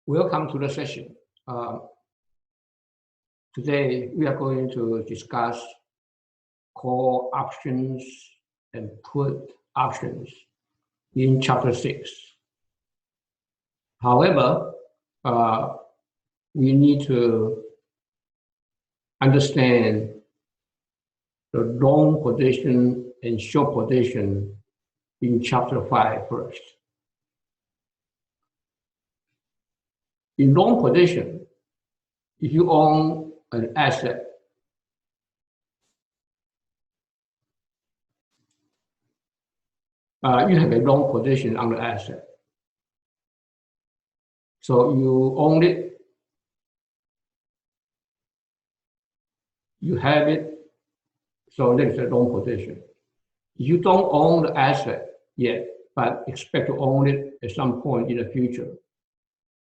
Welcome to the session. Today we are going to discuss call options and put options in chapter 6. However, we need to understand the long position and short position in chapter 5 first. In long position, if you own an asset, you have a long position on the asset. So you own it, you have it, so that is a long position. You don't own the asset yet, but expect to own it at some point in the future.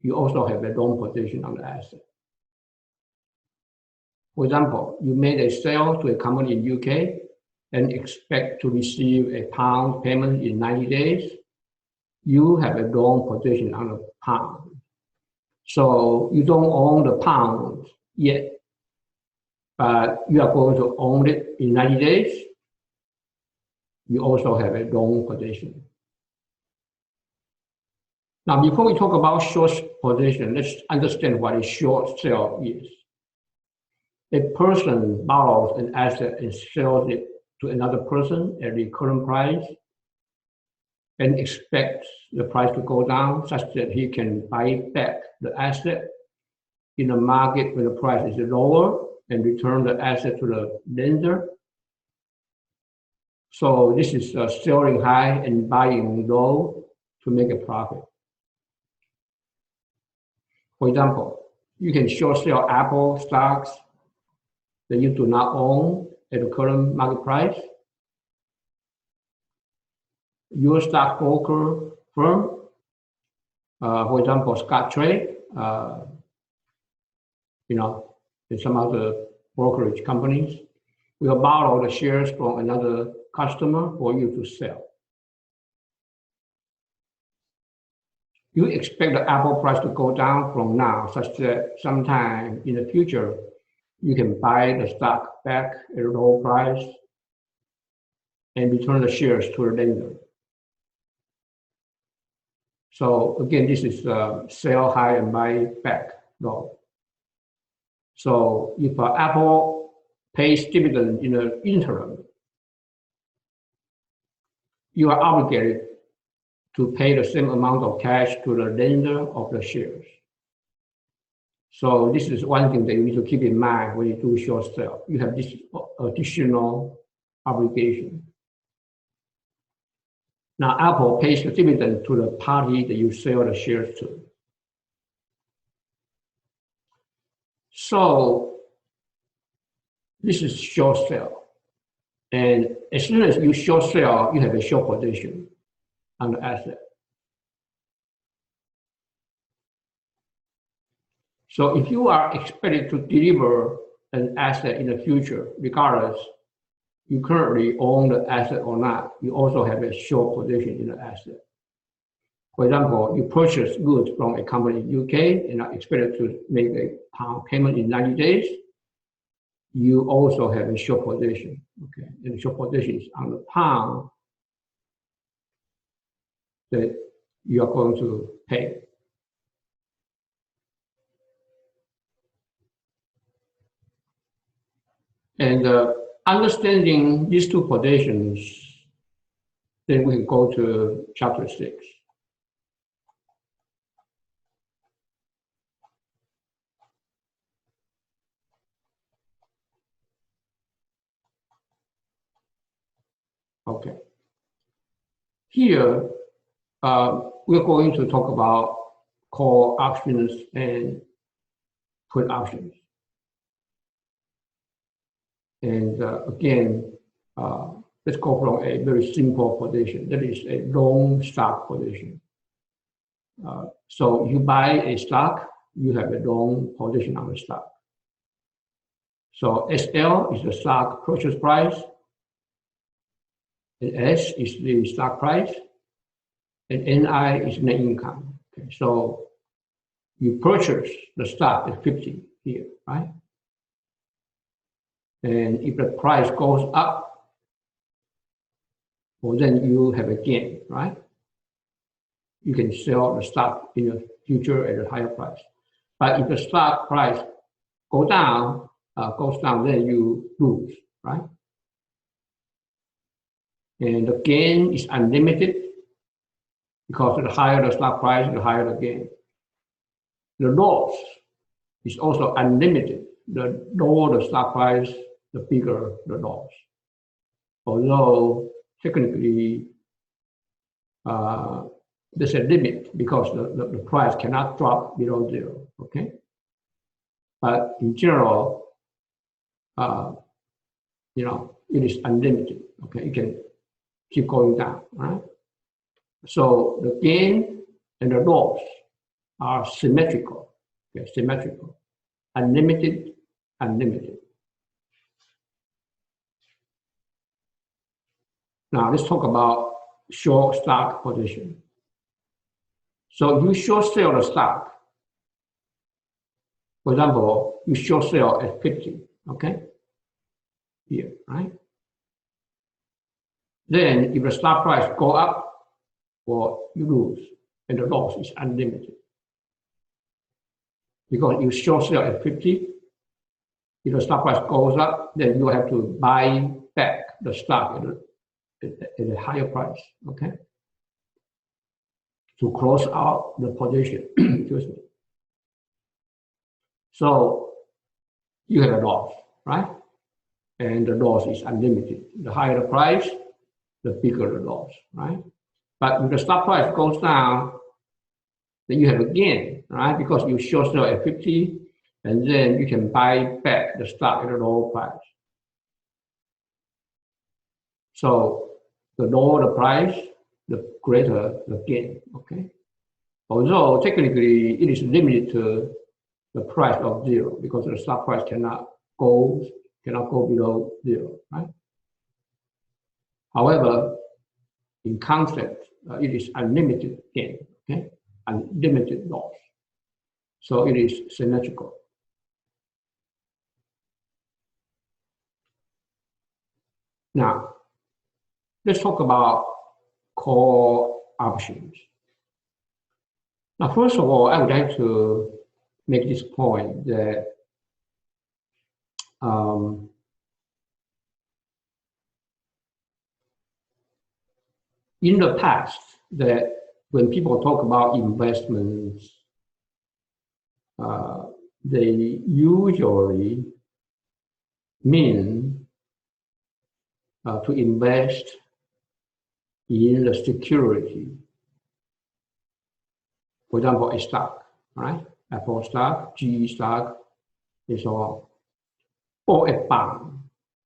You also have a long position on the asset. For example, you made a sale to a company in UK and expect to receive a pound payment in 90 days. You have a long position on the pound. So you don't own the pound yet, but you are going to own it in 90 days. You also have a long position. Now, before we talk about short position, let's understand what a short sale is. A person borrows an asset and sells it to another person at the current price and expects the price to go down such that he can buy back the asset in a market where the price is lower and return the asset to the lender. So this is selling high and buying low to make a profit. For example, you can short sell Apple stocks that you do not own at the current market price. Your stockbroker firm, for example, Scottrade, and some other brokerage companies, will borrow the shares from another customer for you to sell. You expect the Apple price to go down from now, such that sometime in the future, you can buy the stock back at a low price and return the shares to the lender. So again, this is sell high and buy back low. So if Apple pays dividend in the interim, you are obligated to pay the same amount of cash to the lender of the shares. So this is one thing that you need to keep in mind when you do short sale. You have this additional obligation. Now, Apple pays the dividend to the party that you sell the shares to. So this is short sale. And as soon as you short sell, you have a short position on the asset. So if you are expected to deliver an asset in the future, regardless you currently own the asset or not, you also have a short position in the asset. For example, you purchase goods from a company in UK and are expected to make a pound payment in 90 days, you also have a short position. Okay, and the short position is on the pound that you are going to pay. And understanding these two positions, then we can go to chapter 6. Okay. Here, we're going to talk about call options and put options. And again, let's go from a very simple position. That is a long stock position. So you buy a stock, you have a long position on the stock. So SL is the stock purchase price, and S is the stock price, and NI is net income. Okay, so you purchase the stock at 50 here, right? And if the price goes up, well, then you have a gain, right? You can sell the stock in the future at a higher price. But if the stock price goes down, then you lose, right? And the gain is unlimited because the higher the stock price, the higher the gain. The loss is also unlimited. The lower the stock price, the bigger the loss. Although technically, there's a limit because the price cannot drop below zero, okay? But in general, you know, it is unlimited, okay? It can keep going down, right? So the gain and the loss are symmetrical, okay? Symmetrical, unlimited, unlimited. Now let's talk about short stock position. So you short sell the stock. For example, you short sell at 50, okay? Here, right? Then if the stock price go up, well, you lose, and the loss is unlimited. Because you short sell at 50, if the stock price goes up, then you have to buy back the stock at a higher price, okay? To close out the position, excuse me. So you have a loss, right? And the loss is unlimited. The higher the price, the bigger the loss, right? But if the stock price goes down, then you have a gain, right? Because you short sell at 50, and then you can buy back the stock at a lower price. So the lower the price, the greater the gain, okay? Although technically it is limited to the price of zero because the stock price cannot go below zero, right? However, in concept, it is unlimited gain, okay? Unlimited loss. So it is symmetrical. Now, let's talk about call options. Now, first of all, I would like to make this point that in the past, that when people talk about investments, they usually mean to invest in the security. For example, a stock, right? Apple stock, GE stock, and so on. Or a bond,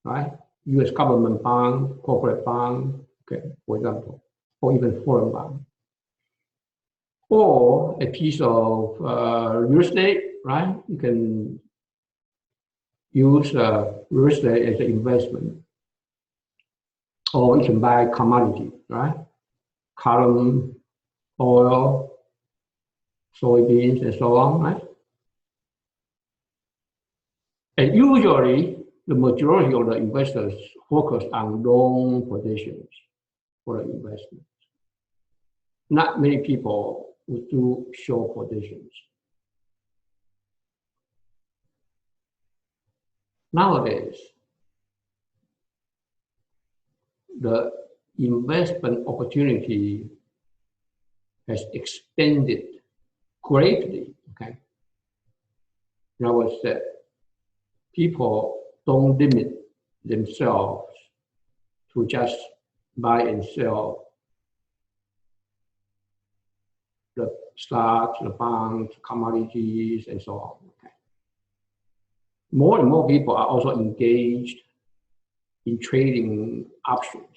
right? US government bond, corporate bond, okay, for example, or even foreign bond. Or a piece of real estate, right? You can use real estate as an investment. Or you can buy commodity, right? Cotton, oil, soybeans, and so on, right? And usually, the majority of the investors focus on long positions for the investment. Not many people would do short positions. Nowadays, the investment opportunity has expanded greatly, okay? In other words, that people don't limit themselves to just buy and sell the stocks, the bonds, commodities, and so on, okay? More and more people are also engaged in trading options,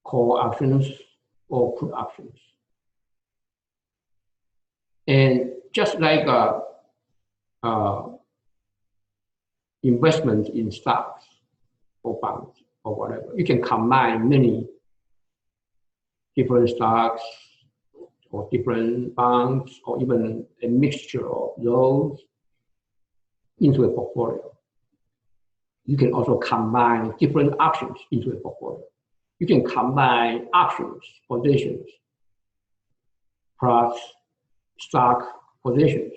call options or put options. And just like investment in stocks or bonds or whatever, you can combine many different stocks or different bonds, or even a mixture of those into a portfolio. You can also combine different options into a portfolio. You can combine options, positions, plus stock positions,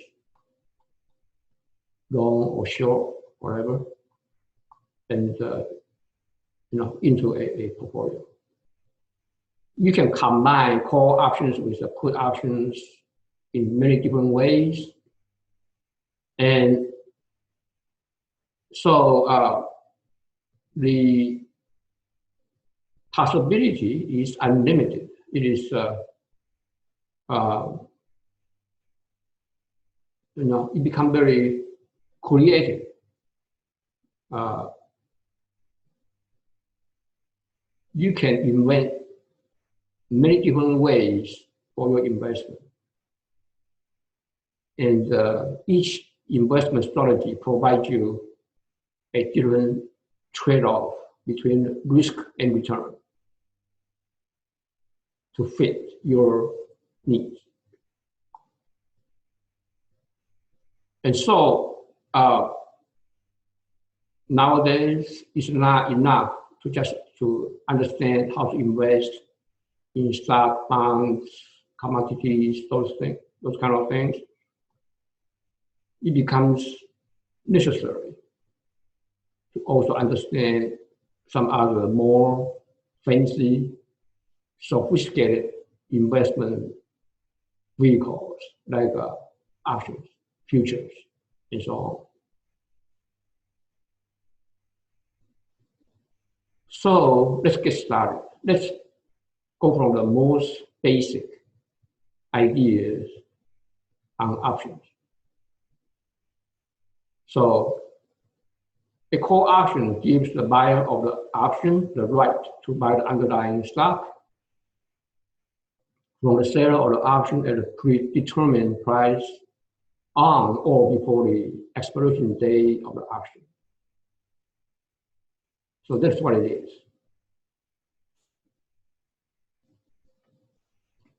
long or short, whatever, and into a portfolio. You can combine call options with the put options in many different ways. And so the possibility is unlimited. It is, it becomes very creative. You can invent many different ways for your investment. And each investment strategy provides you a different trade-off between risk and return to fit your needs. And so nowadays, it's not enough to just to understand how to invest in stock, bonds, commodities, those things, those kind of things. It becomes necessary to also understand some other more fancy, sophisticated investment vehicles like options, futures, and so on. So let's get started. Let's go from the most basic ideas on options. So a call option gives the buyer of the option the right to buy the underlying stock from the seller of the option at a predetermined price on or before the expiration date of the option. So that's what it is.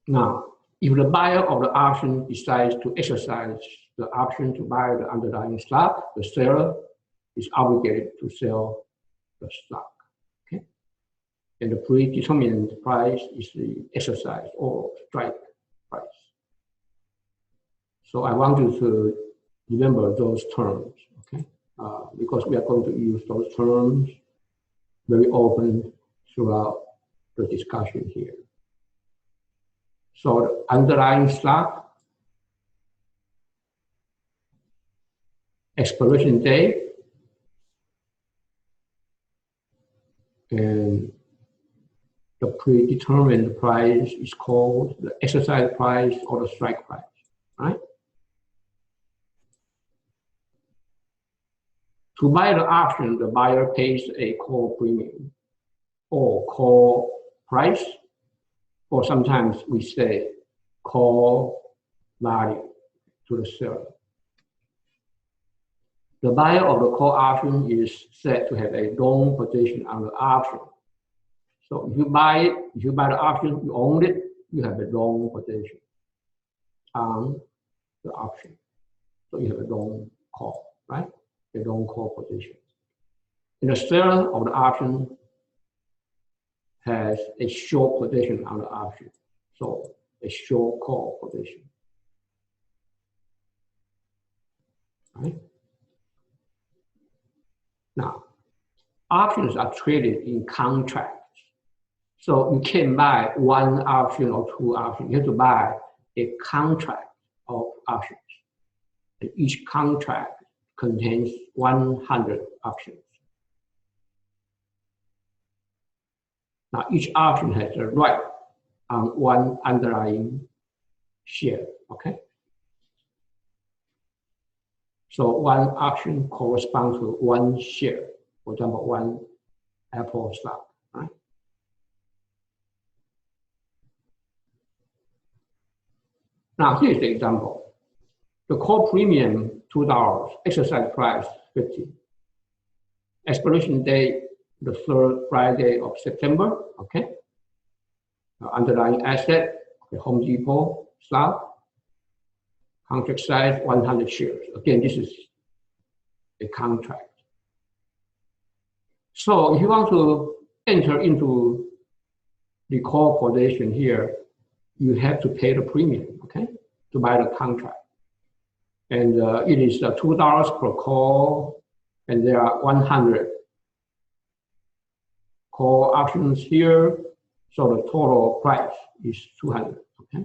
Now, if the buyer of the option decides to exercise the option to buy the underlying stock, the seller is obligated to sell the stock. Okay? And the predetermined price is the exercise or strike price. So I want you to remember those terms, okay? Because we are going to use those terms very often throughout the discussion here. So the underlying stock, expiration date, and the predetermined price is called the exercise price or the strike price, right? To buy the option, the buyer pays a call premium or call price, or sometimes we say call value to the seller. The buyer of the call option is said to have a long position on the option. So if you buy the option, you own it, you have a long position on the option. So you have a long call, right? A long call position. And the seller of the option has a short position on the option. So a short call position, right? Now, options are traded in contracts. So you can't buy one option or two options. You have to buy a contract of options. And each contract contains 100 options. Now, each option has a right on one underlying share, okay? So one option corresponds to one share, for example, one Apple stock, right? Now, here's the example. The call premium, $2, exercise price, $50. Expiration date, the third Friday of September, okay? Underlying asset, the Home Depot stock, contract size 100 shares. Again, this is a contract. So if you want to enter into the call position here, you have to pay the premium, okay, to buy the contract. And it is $2 per call, and there are 100 call options here. So the total price is 200, okay?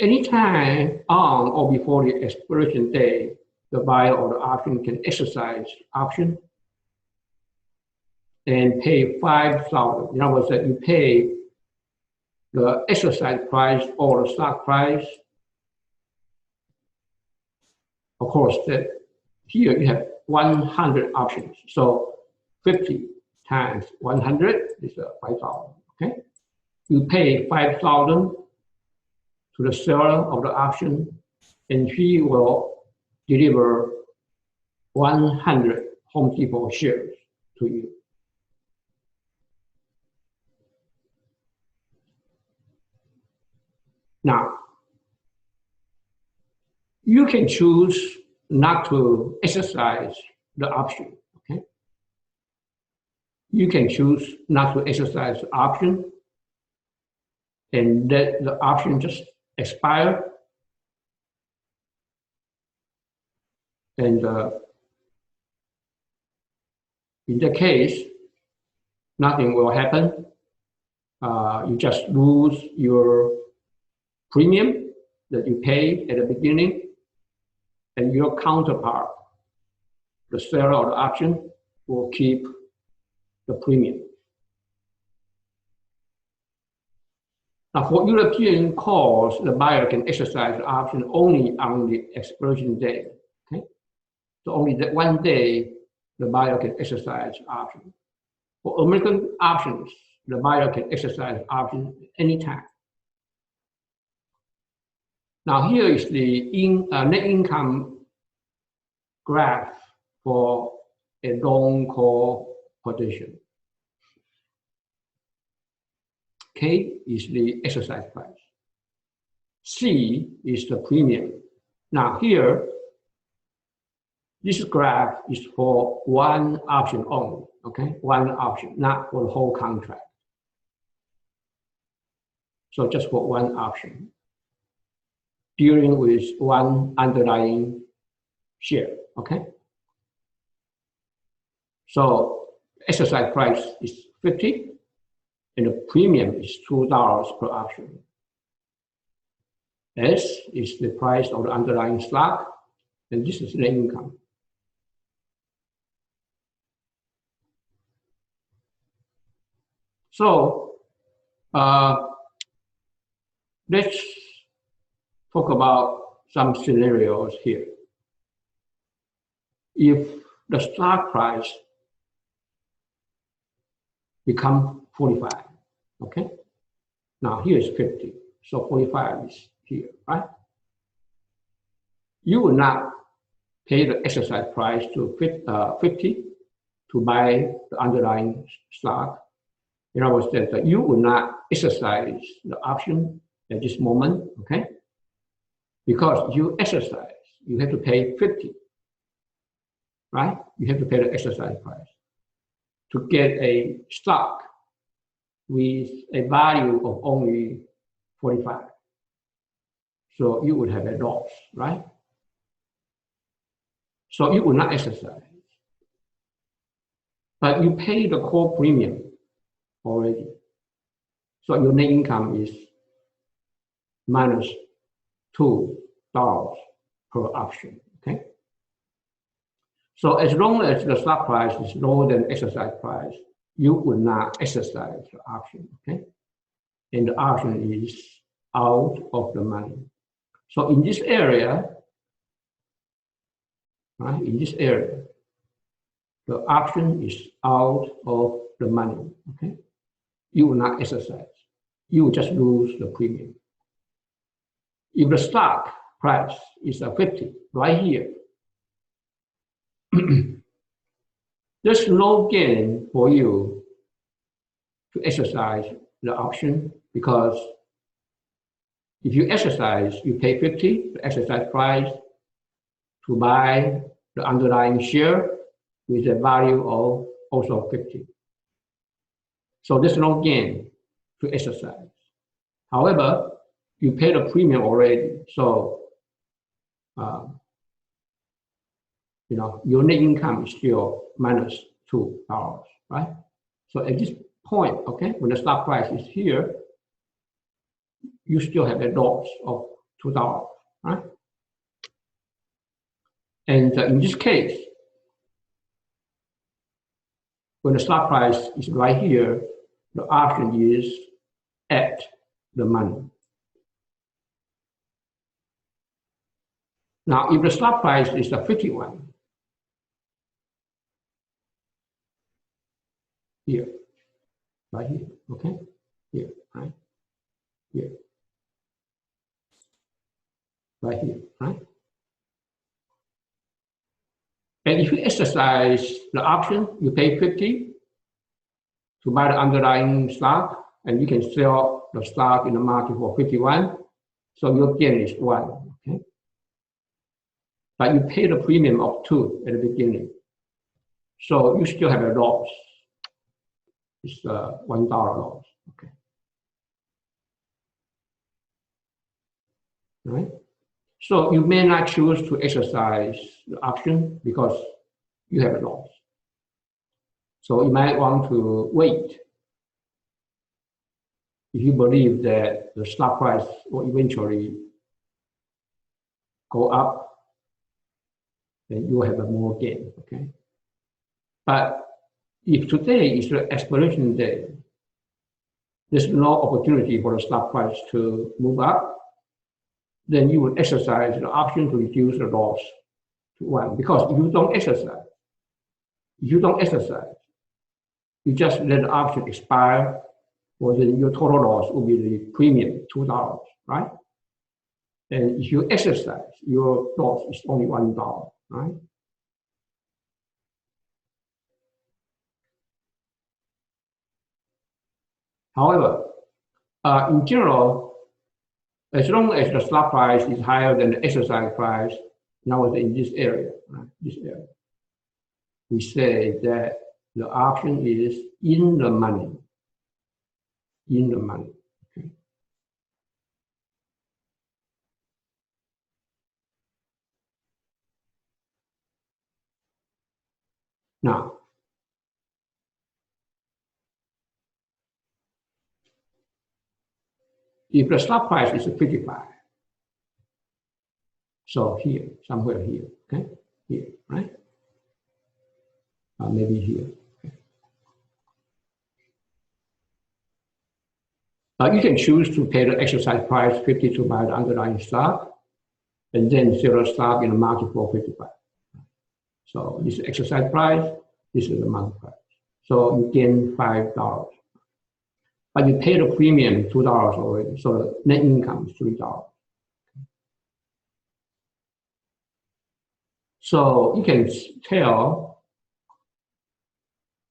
Anytime on or before the expiration date, the buyer or the option can exercise option and pay $5,000. In other words, that you pay the exercise price or the stock price. Of course, that here you have 100 options. So 50 times 100 is 5,000, okay? You pay 5,000 to the seller of the option, and he will deliver 100 Home Depot shares to you. Now, you can choose not to exercise the option, okay? You can choose not to exercise the option and let the option just expire. And in that case, nothing will happen. You just lose your premium that you paid at the beginning, and your counterpart, the seller of the option, will keep the premium. Now, for European calls, the buyer can exercise the option only on the expiration day. Okay, so only that one day the buyer can exercise the option. For American options, the buyer can exercise the option anytime. Now, here is the net income graph for a long call position. K is the exercise price. C is the premium. Now here, this graph is for one option only, okay? One option, not for the whole contract. So just for one option, dealing with one underlying share, okay? So exercise price is 50, and the premium is $2 per option. S is the price of the underlying stock, and this is net income. So let's talk about some scenarios here. If the stock price become 45, okay? Now here is 50, so 45 is here, right? You will not pay the exercise price to 50 to buy the underlying stock. In other words, that you will not exercise the option at this moment, okay? Because you exercise, you have to pay 50, right? You have to pay the exercise price to get a stock with a value of only 45. So you would have a loss, right? So you will not exercise. But you pay the call premium already. So your net income is minus $2 per option, okay? So as long as the stock price is lower than exercise price, you will not exercise the option, okay? And the option is out of the money. So in this area, right, in this area, the option is out of the money, okay? You will not exercise. You will just lose the premium. If the stock price is 50, right here, there's no gain for you to exercise the option, because if you exercise, you pay 50, the exercise price, to buy the underlying share with a value of also 50. So there's no gain to exercise. However, you pay the premium already, so your net income is still minus $2, right? So at this point, okay, when the stock price is here, you still have a loss of $2, right? And in this case, when the stock price is right here, the option is at the money. Now, if the stock price is the 51, here, right here, okay, here, right, here, right here, right? And if you exercise the option, you pay 50 to buy the underlying stock, and you can sell the stock in the market for 51, so your gain is 1, okay? But you pay the premium of 2 at the beginning, so you still have a loss. It's a $1 loss, okay? Right? So you may not choose to exercise the option because you have a loss. So you might want to wait. If you believe that the stock price will eventually go up, then you will have a more gain, okay? But if today is the expiration day, there's no opportunity for the stock price to move up, then you would exercise the option to reduce the loss to 1. Because if you don't exercise, you just let the option expire, well, then your total loss will be the premium, $2, right? And if you exercise, your loss is only $1, right? However, in general, as long as the stock price is higher than the exercise price, now in this area, right? This area, we say that the option is in the money. In the money. Okay. Now, if the stock price is 55, so here, somewhere here, okay, here, right? Maybe here. Okay. You can choose to pay the exercise price 50 to buy the underlying stock, and then sell the stock in the market for 55. So this is the exercise price, this is the market price. So you gain $5. But you pay the premium $2 already, so the net income is $3. So you can tell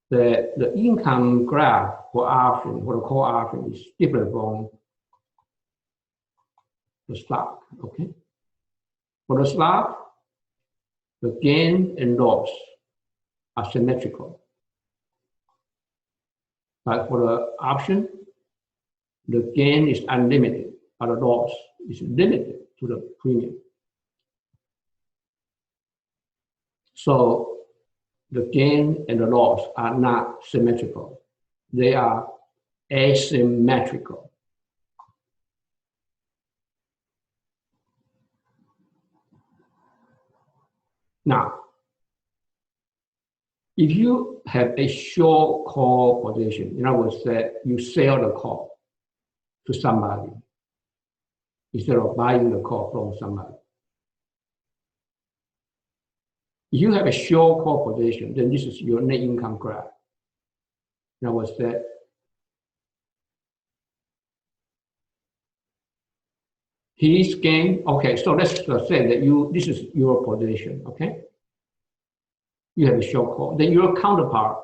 that the income graph for option, for the core option, is different from the stock, okay? For the stock, the gain and loss are symmetrical. But for the option, the gain is unlimited, but the loss is limited to the premium. So the gain and the loss are not symmetrical. They are asymmetrical. Now, if you have a short call position, in other words, that you sell the call to somebody instead of buying the call from somebody. If you have a short call position, then this is your net income graph. In other words, that his gain, okay, so let's say that this is your position, okay? You have a short call. Then your counterpart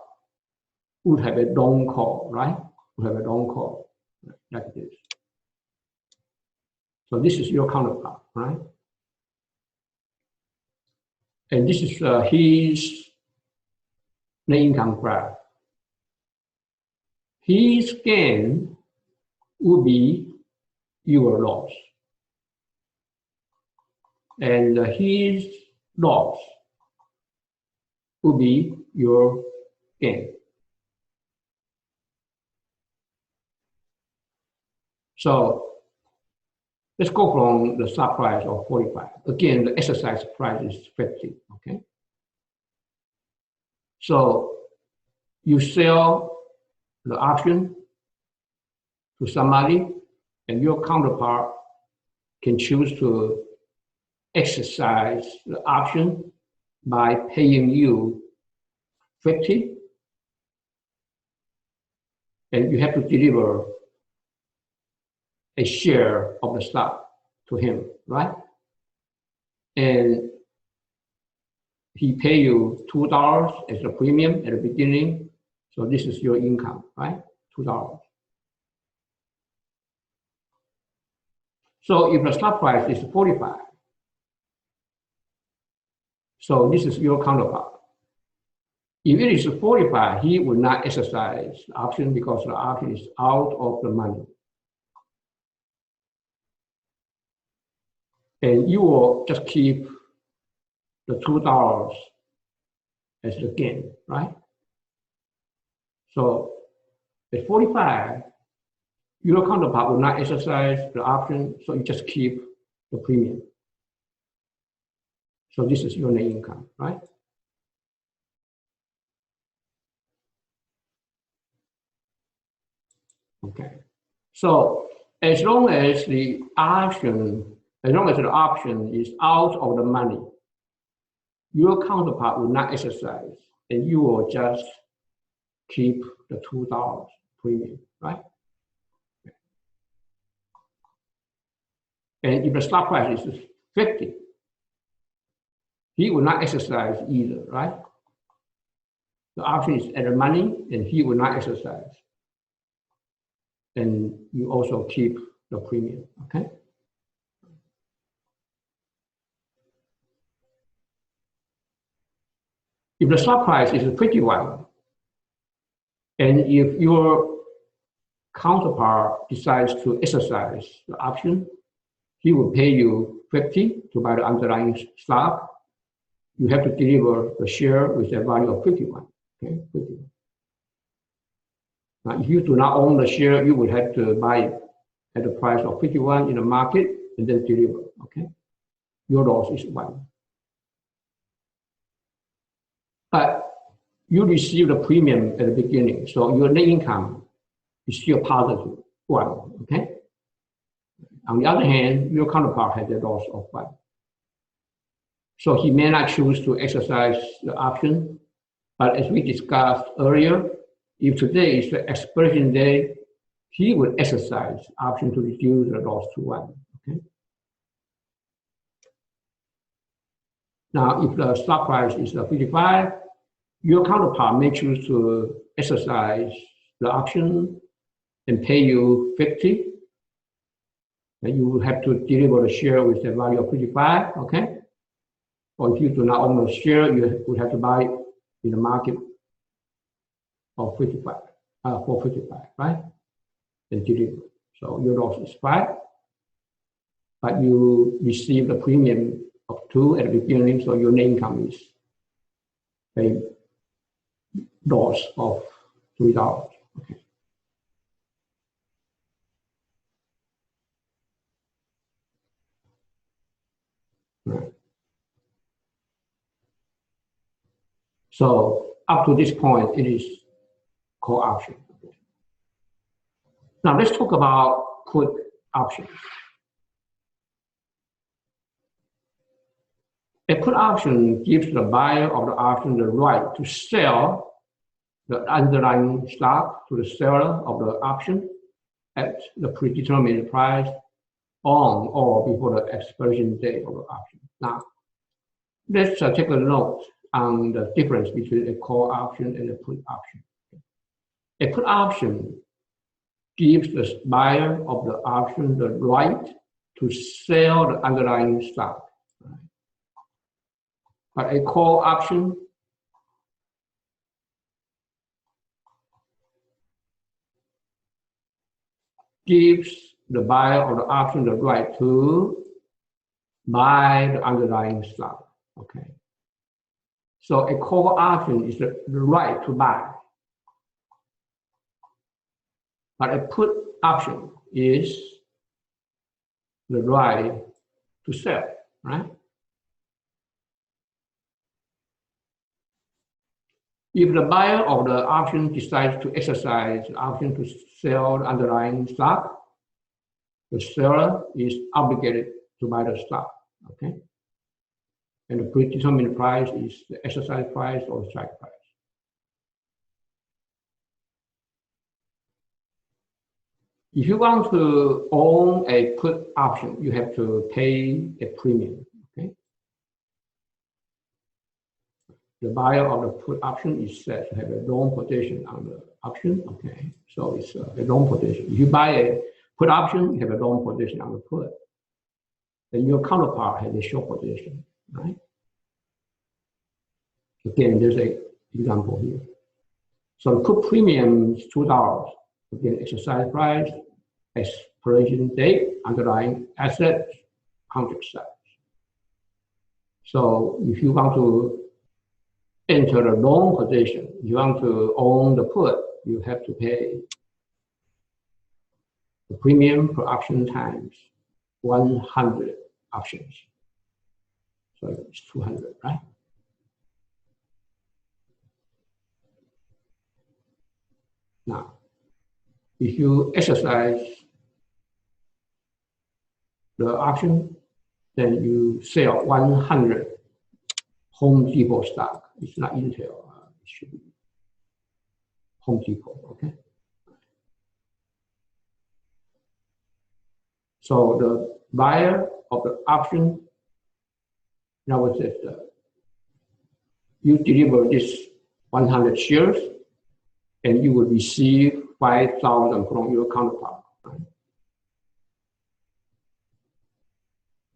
would have a long call, right? Would have a long call. like this. So this is your counterpart, right? And this is his net income graph. His gain will be your loss. And his loss will be your gain. So let's go from the start price of 45. Again, the exercise price is 50, okay? So you sell the option to somebody, and your counterpart can choose to exercise the option by paying you 50, and you have to deliver a share of the stock to him, right? And he pay you $2 as a premium at the beginning, so this is your income, right? $2. So if the stock price is 45, so this is your counterpart. If it is 45, he will not exercise the option because the option is out of the money. And you will just keep the $2 as the gain, right? So at 45, your counterpart will not exercise the option, so you just keep the premium. So this is your net income, right? Okay. So as long as the option is out of the money, your counterpart will not exercise, and you will just keep the $2 premium, right? And if the stock price is 50, he will not exercise either, right? The option is at the money, and he will not exercise. And you also keep the premium, okay? If the stock price is 51, and if your counterpart decides to exercise the option, he will pay you 50 to buy the underlying stock. You have to deliver the share with a value of 51, okay? 51. Now, if you do not own the share, you will have to buy it at the price of 51 in the market and then deliver, okay? Your loss is 1. But you receive the premium at the beginning, so your net income is still positive 1, okay? On the other hand, your counterpart has a loss of 1. So he may not choose to exercise the option, but as we discussed earlier, if today is the expiration day, he will exercise the option to reduce the loss to 1, okay? Now, if the stock price is 55, your counterpart may choose to exercise the option and pay you 50. And you will have to deliver the share with a value of 55, okay? Or if you do not own the share, you would have to buy it in the market of 55, for 55, right? And deliver. So your loss is 5, but you receive the premium of 2 at the beginning, so your net income is a loss of $3. Okay. Right. So up to this point, it is call option. Now let's talk about put options. A put option gives the buyer of the option the right to sell the underlying stock to the seller of the option at the predetermined price on or before the expiration date of the option. Now, let's take a note on the difference between a call option and a put option. A put option gives the buyer of the option the right to sell the underlying stock. Right? But a call option gives the buyer of the option the right to buy the underlying stock. Okay. So a call option is the right to buy. But a put option is the right to sell, right? If the buyer of the option decides to exercise the option to sell the underlying stock, the seller is obligated to buy the stock, okay? And the predetermined price is the exercise price or strike price. If you want to own a put option, you have to pay a premium, okay? The buyer of the put option is said to have a long position on the option, okay? So it's a long position. If you buy a put option, you have a long position on the put. Then your counterpart has a short position, right? Again, there's an example here. So the put premium is $2. Again, exercise price, expiration date, underlying asset, contract size. So if you want to enter the long position, you want to own the put, you have to pay the premium per option times 100 options. So it's 200, right? Now, if you exercise the option, then you sell 100 Home Depot stock. It's not Intel, it should be Home Depot, okay? So the buyer of the option, now it says you deliver this 100 shares and you will receive 5,000 from your counterpart, right?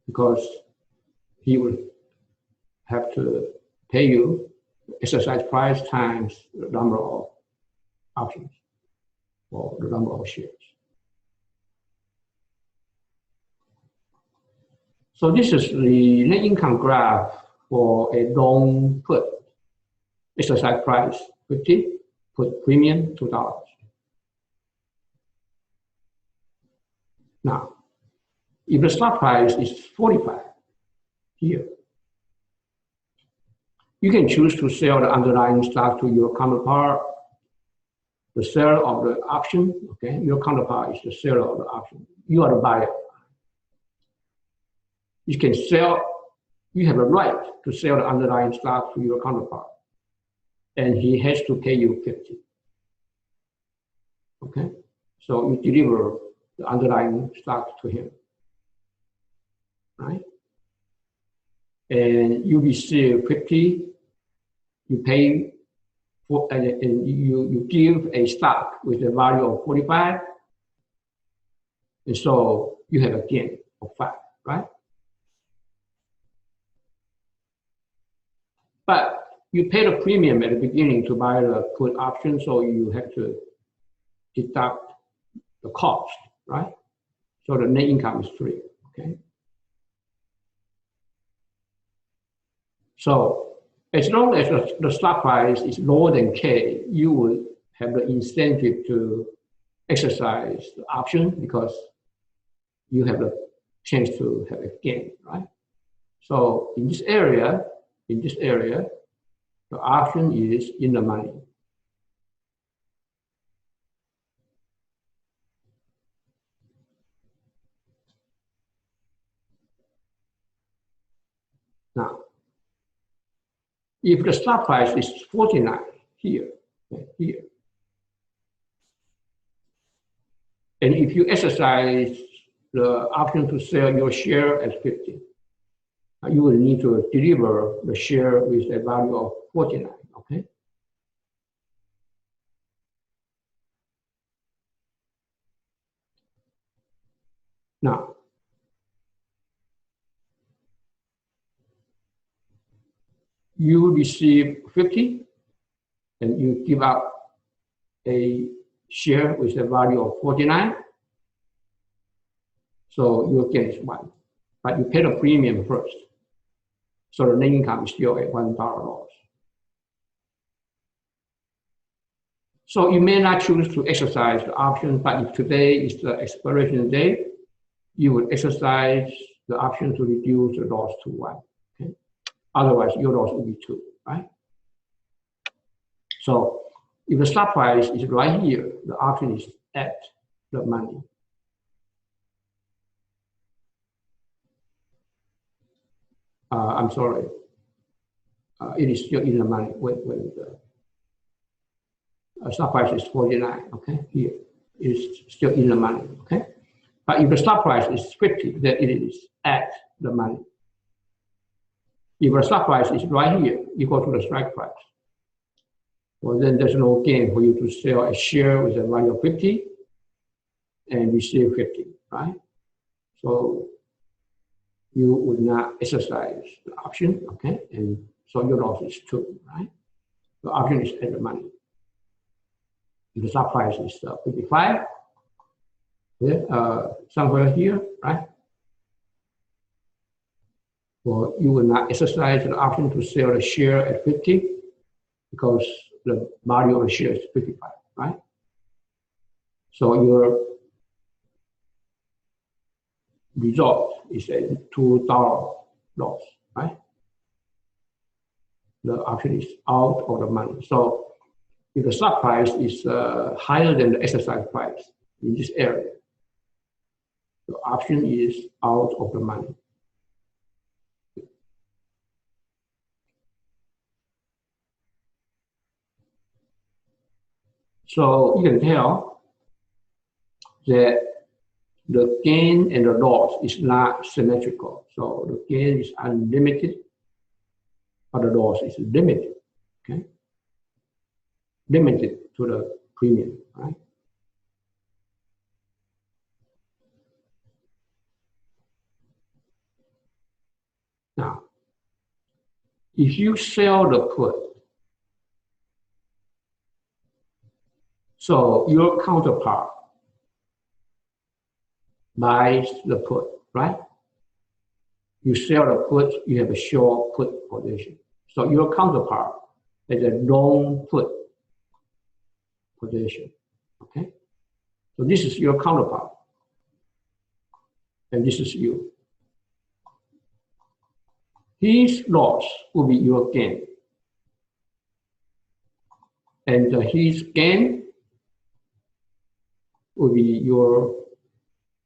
Because he will have to pay you exercise price times the number of options or the number of shares. So this is the net income graph for a long put. Exercise price 50, put premium $2. Now, if the stock price is 45 here, you can choose to sell the underlying stock to your counterpart, the seller of the option, okay? Your counterpart is the seller of the option. You are the buyer. You can sell, you have a right to sell the underlying stock to your counterpart, and he has to pay you 50, okay? So you deliver the underlying stock to him, right? And you receive 50, you pay for, and you give a stock with a value of 45, and so you have a gain of 5, right? But you pay the premium at the beginning to buy the put option, so you have to deduct the cost, right? So the net income is 3, okay? So as long as the stock price is lower than K, you will have the incentive to exercise the option because you have the chance to have a gain, right? So in this area, the option is in the money. Now, if the stock price is 49 here, here, and if you exercise the option to sell your share at 50, you will need to deliver the share with a value of 49, okay? Now, you receive 50 and you give up a share with a value of 49. So your gain is 1. But you pay the premium first. So the net income is still a $1 loss. So you may not choose to exercise the option, but if today is the expiration date, you would exercise the option to reduce the loss to 1. Okay? Otherwise, your loss will be 2, right? So if the stock price is right here, the option is at the money. I'm sorry. It is still in the money when the stock price is 49. Okay, here it is still in the money. Okay, but if the stock price is 50, then it is at the money. If the stock price is right here, equal to the strike price, well, then there's no gain for you to sell a share with a value of 50 and receive 50, right? So you would not exercise the option, okay? And so your loss is 2, right? The option is at the money. If the stock price is 55, yeah, somewhere here, right? Well, you will not exercise the option to sell the share at 50 because the value of the share is 55, right? So your result is a $2 loss, right? The option is out of the money. So if the stock price is higher than the exercise price in this area, the option is out of the money. So you can tell that the gain and the loss is not symmetrical. So the gain is unlimited, but the loss is limited, okay? Limited to the premium, right? Now, if you sell the put, so your counterpart buys the put, right? You sell the put, you have a short put position. So your counterpart has a long put position, okay? So this is your counterpart, and this is you. His loss will be your gain, and his gain will be your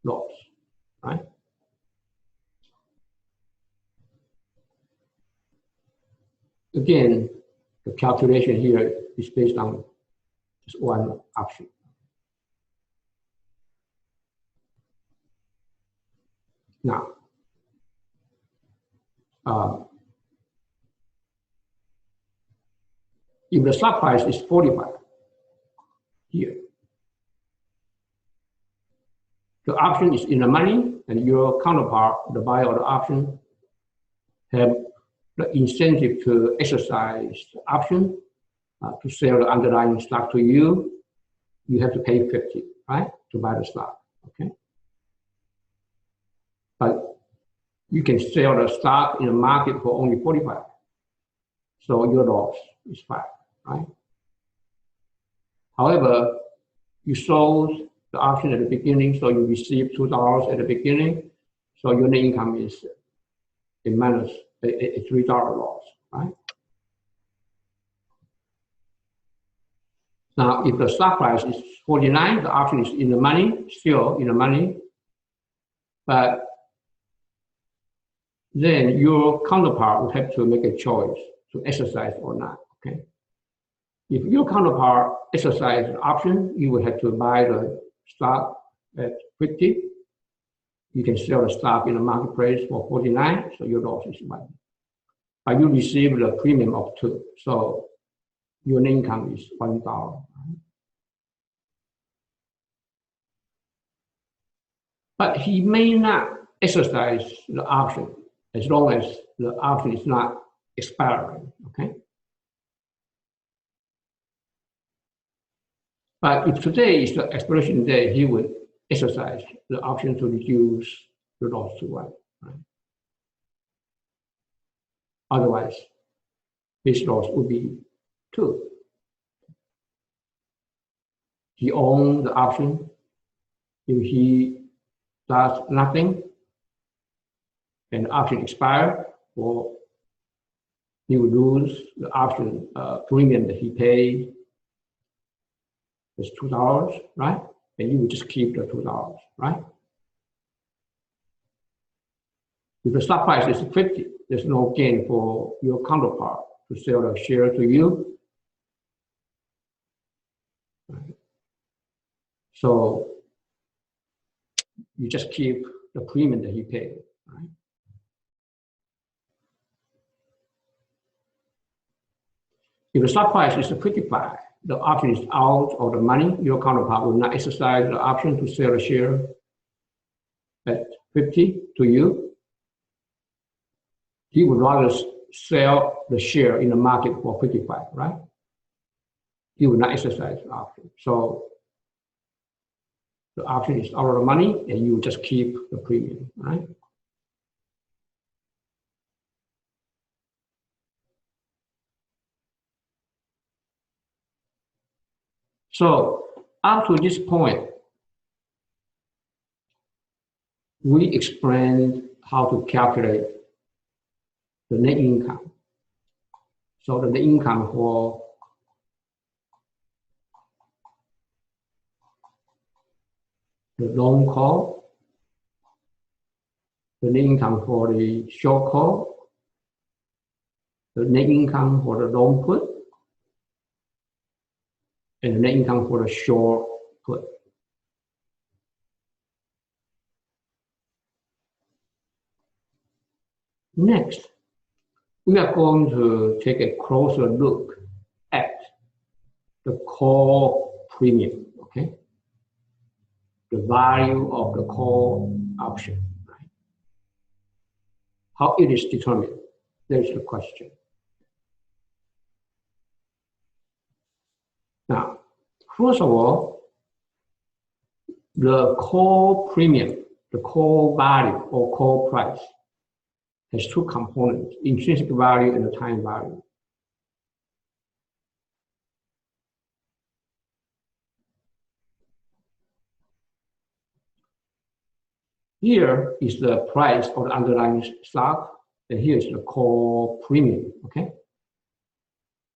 loss, right? Again, the calculation here is based on just one option. Now, if the stock price is 45 here, the option is in the money, and your counterpart, the buyer of the option, have the incentive to exercise the option to sell the underlying stock to you. You have to pay 50, right, to buy the stock, okay? But you can sell the stock in the market for only 45. So your loss is 5, right? However, you sold the option at the beginning, so you receive $2 at the beginning. So your net income is a minus a $3 loss, right? Now, if the stock price is 49, the option is in the money, still in the money, but then your counterpart will have to make a choice to exercise or not, okay? If your counterpart exercises the option, you will have to buy the stock at 50. You can sell the stock in the marketplace for 49, so your loss is 1. But you receive the premium of 2, so your net income is $1. But he may not exercise the option as long as the option is not expiring, okay? But if today is the expiration day, he would exercise the option to reduce the loss to 1, right? Otherwise, his loss would be 2. He owns the option. If he does nothing and the option expires, or he would lose the option premium that he paid. It's $2, right? And you would just keep the $2, right? If the stock price is 50, there's no gain for your counterpart to sell the share to you. Right? So you just keep the premium that he paid, right? If the stock price is 55, the option is out of the money, your counterpart will not exercise the option to sell a share at 50 to you. He would rather sell the share in the market for 55, right? He would not exercise the option. So the option is out of the money and you just keep the premium, right? So up to this point, we explained how to calculate the net income. So the net income for the long call, the net income for the short call, the net income for the long put, and the net income for the short put. Next, we are going to take a closer look at the call premium, okay? The value of the call option, right? How it is determined, there's the question. Now, first of all, the call premium, the call value or call price has 2 components, intrinsic value and the time value. Here is the price of the underlying stock, and here is the call premium, okay?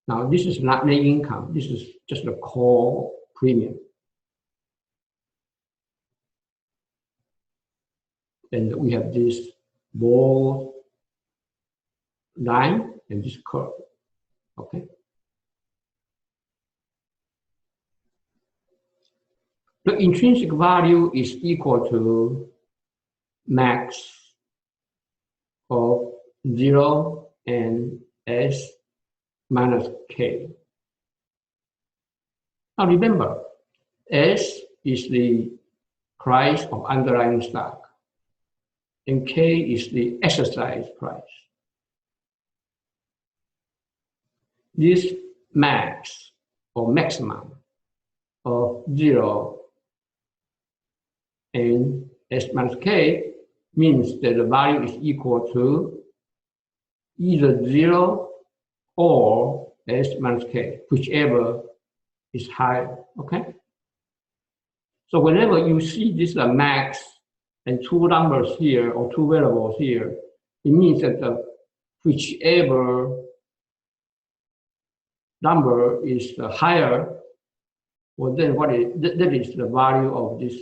Now, this is not net income, this is just the call premium. And we have this bold line and this curve, okay? The intrinsic value is equal to max of 0 and S minus K. Now remember, S is the price of underlying stock, and K is the exercise price. This max or maximum of 0 and S minus K means that the value is equal to either 0 or S minus K, whichever is higher, okay? So whenever you see this max and 2 numbers here or 2 variables here, it means that whichever number is higher, well then that is the value of this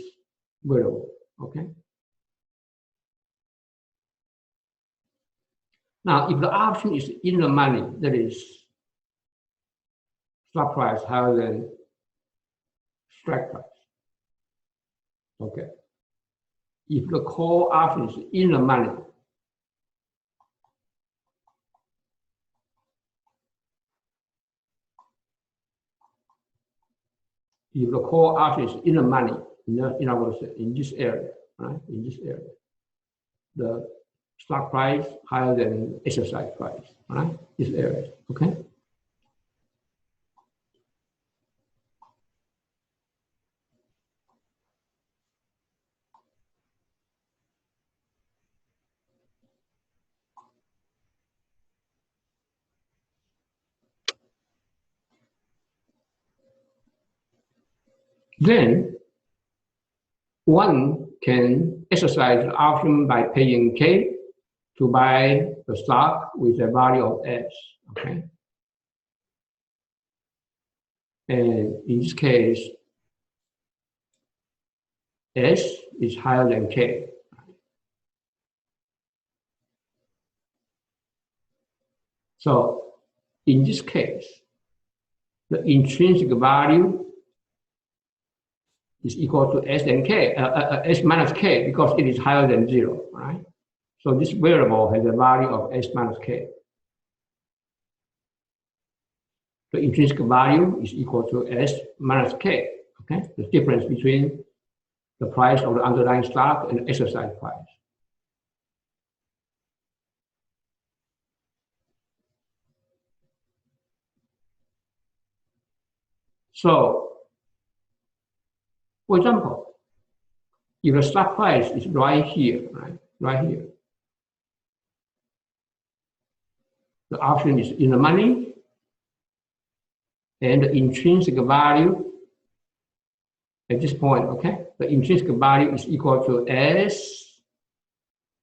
variable, okay? Now, if the option is in the money, that is stock price higher than strike price, okay? If the call option is in the money, if the call option is in the money, in other words, in this area, right? In this area, the stock price higher than exercise price, right? This area, okay? Then one can exercise the option by paying K to buy the stock with a value of S, okay? And in this case, S is higher than K. So in this case, the intrinsic value is equal to S and K, S minus K, because it is higher than 0, right? So this variable has a value of S minus K. The intrinsic value is equal to S minus K, okay? The difference between the price of the underlying stock and the exercise price. So, for example, if the stock price is right here, right? Right here. The option is in the money, and the intrinsic value at this point, okay? The intrinsic value is equal to S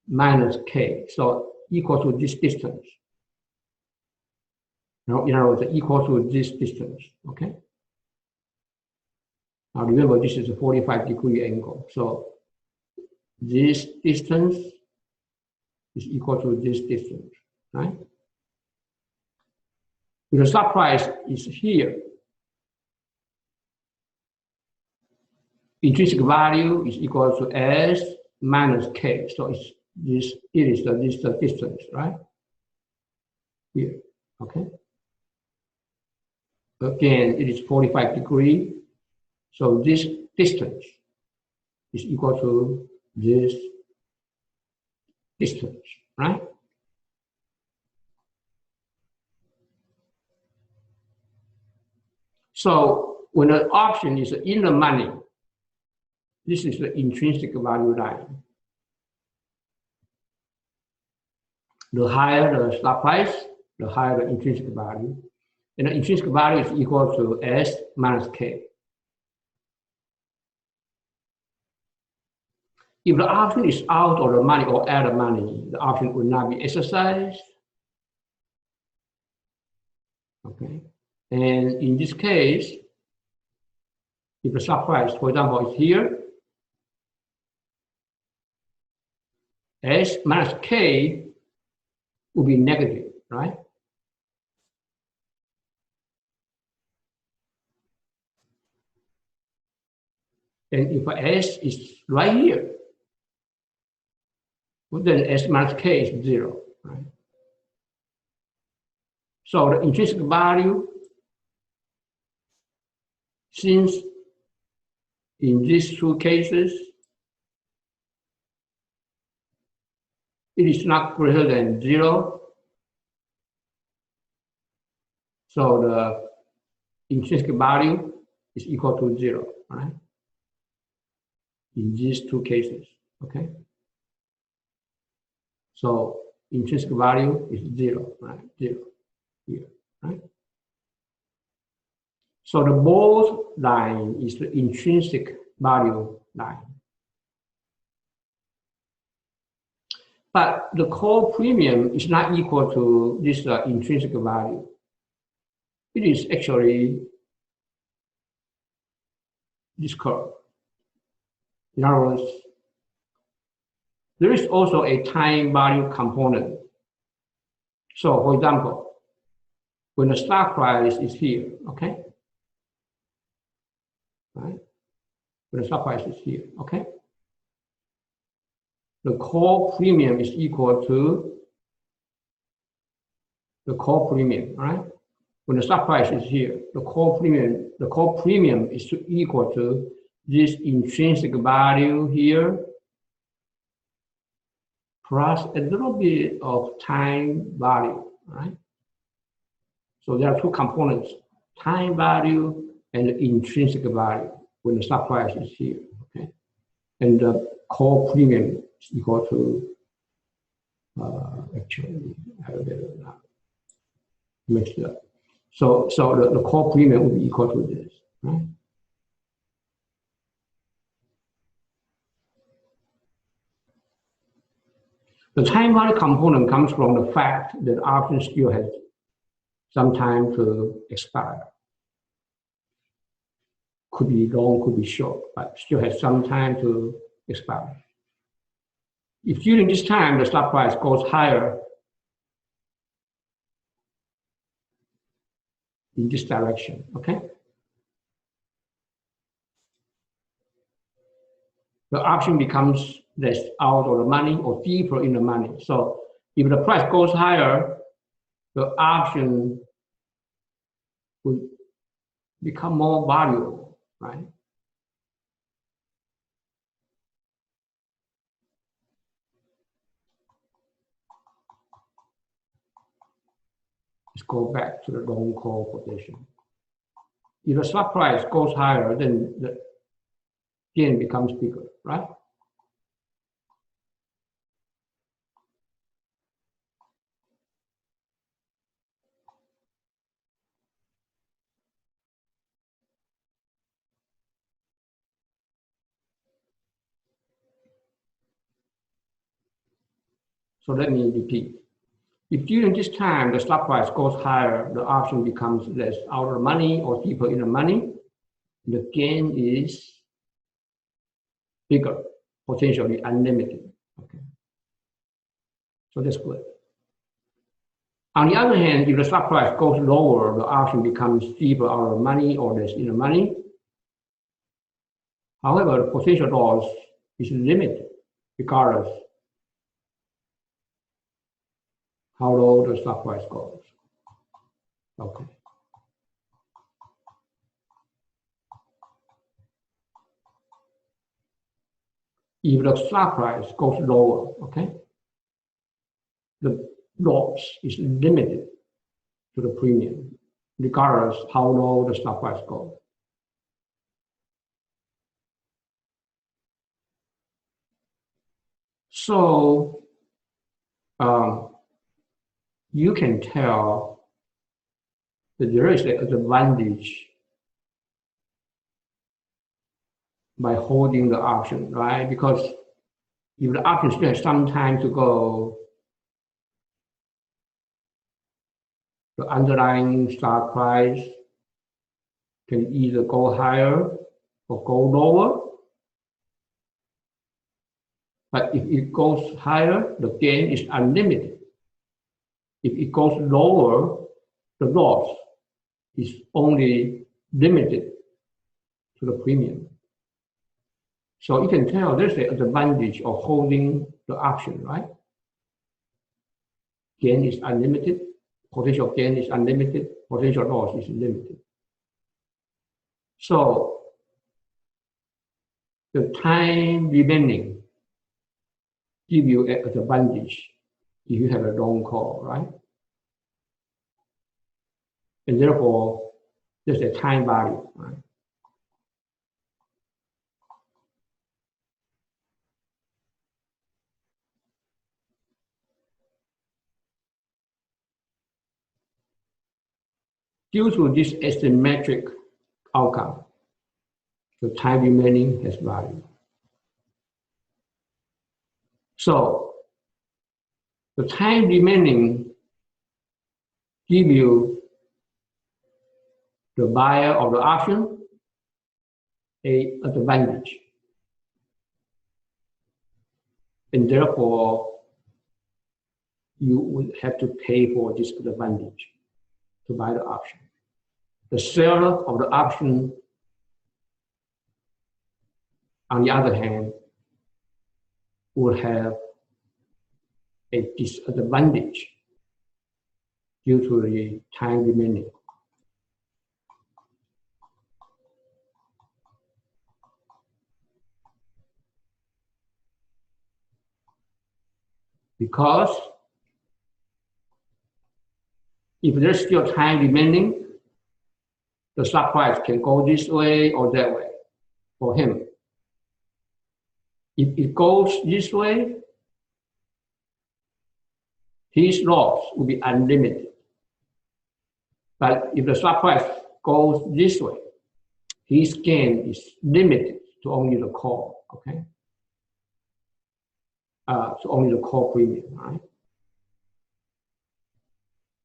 minus K, so equal to this distance. Now, in other words, equal to this distance, okay? Now remember, this is a 45-degree angle, so this distance is equal to this distance, right? If the stock price is here, intrinsic value is equal to S minus K, so it's this. It is the distance, right? Here, okay. Again, it is 45 degrees, so this distance is equal to this distance, right? So when the option is in the money, this is the intrinsic value line. The higher the stock price, the higher the intrinsic value. And the intrinsic value is equal to S minus K. If the option is out of the money or at the money, the option will not be exercised. Okay. And in this case, if the stock price, for example, is here, S minus K will be negative, right? And if S is right here, well, then S minus K is 0, right? So the intrinsic value, since in these two cases, it is not greater than 0, so the intrinsic value is equal to 0, right? In these two cases, okay? So intrinsic value is 0, right? 0 here, right? So the bold line is the intrinsic value line. But the call premium is not equal to this intrinsic value. It is actually this curve. In other words, there is also a time value component. So for example, when the stock price is here, okay? Right? When the stock price is here, okay? The call premium is equal to the call premium, right? When the stock price is here, the call premium is equal to this intrinsic value here plus a little bit of time value, right? So there are two components, time value and intrinsic value when the stock price is here, okay? And the core premium is equal to, actually, I have it mixed up. So the core premium will be equal to this, right? The time value component comes from the fact that the option still has some time to expire. Could be long, could be short, but still has some time to expire. If during this time the stock price goes higher in this direction, okay? The option becomes less out of the money or deeper in the money. So if the price goes higher, the option will become more valuable, right? Let's go back to the long call position. If the stock price goes higher, then the gain becomes bigger, right? So let me repeat. If during this time the stock price goes higher, the option becomes less out of the money or deeper in the money, the gain is bigger, potentially unlimited. Okay. So that's good. On the other hand, if the stock price goes lower, the option becomes deeper out of the money or less in the money. However, the potential loss is limited regardless how low the stock price goes. Okay. If the stock price goes lower, okay, the loss is limited to the premium, regardless how low the stock price goes. So you can tell that there is an advantage by holding the option, right? Because if the option still has some time to go, the underlying stock price can either go higher or go lower. But if it goes higher, the gain is unlimited. If it goes lower, the loss is only limited to the premium. So you can tell there's an advantage of holding the option, right? Gain is unlimited, potential gain is unlimited, potential loss is limited. So the time remaining give you an advantage if you have a long call, right? And therefore, there's a time value, right? Due to this asymmetric outcome, the time remaining has value. So the time remaining give you the buyer of the option an advantage. And therefore, you would have to pay for this advantage to buy the option. The seller of the option, on the other hand, will have a disadvantage due to the time remaining. because if there's still time remaining, the stock price can go this way or that way for him. If it goes this way, his loss will be unlimited. But if the stock price goes this way, his gain is limited to only the call, okay? So only the call premium, right?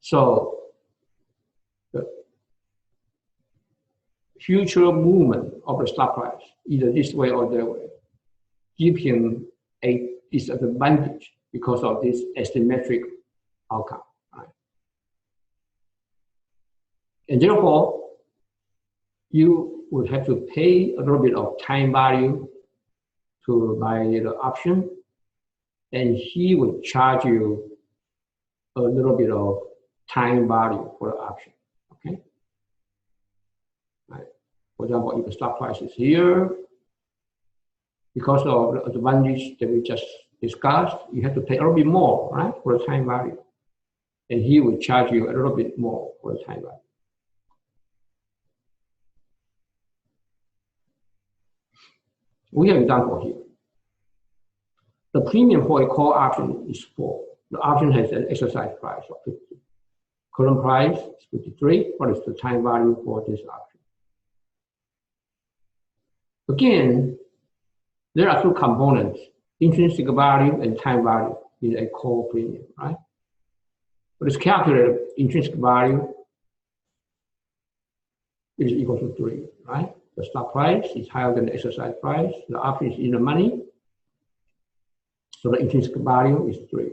So the future movement of the stock price, either this way or that way, give him a disadvantage because of this asymmetric outcome, right? And therefore, you would have to pay a little bit of time value to buy the option, and he would charge you a little bit of time value for the option, okay? Right. For example, if the stock price is here, because of the advantage that we just discussed, you have to pay a little bit more, right, for the time value. And he will charge you a little bit more for the time value. We have an example here. The premium for a call option is 4. The option has an exercise price of 50. Current price is 53. What is the time value for this option? Again, there are 2 components, intrinsic value and time value in a call premium, right? But it's calculated intrinsic value is equal to 3, right? The stock price is higher than the exercise price. The option is in the money. So the intrinsic value is 3.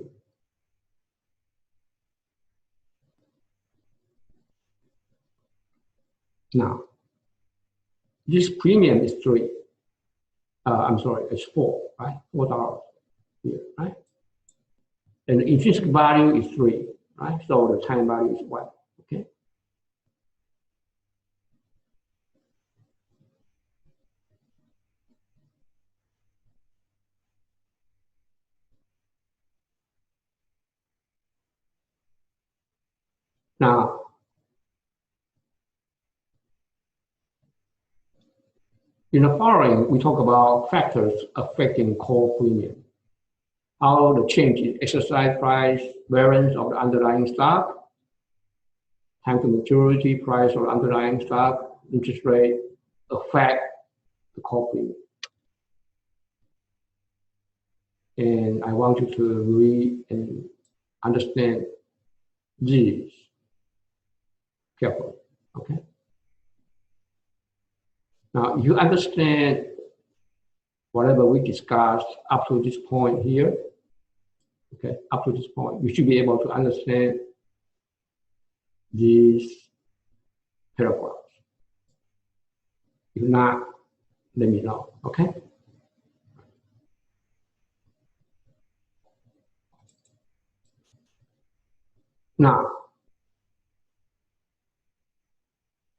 Now, this premium is 3. I'm sorry, it's 4, right? $4 here, right? And the intrinsic value is 3, right? So the time value is 1, okay? Now, in the following, we talk about factors affecting call premium. How the change in exercise price, variance of the underlying stock, time to maturity, price of the underlying stock, interest rate affect the call premium. And I want you to read and understand these carefully, okay? Now, if you understand whatever we discussed up to this point here, okay, up to this point, you should be able to understand these paragraphs. If not, let me know, okay? Now,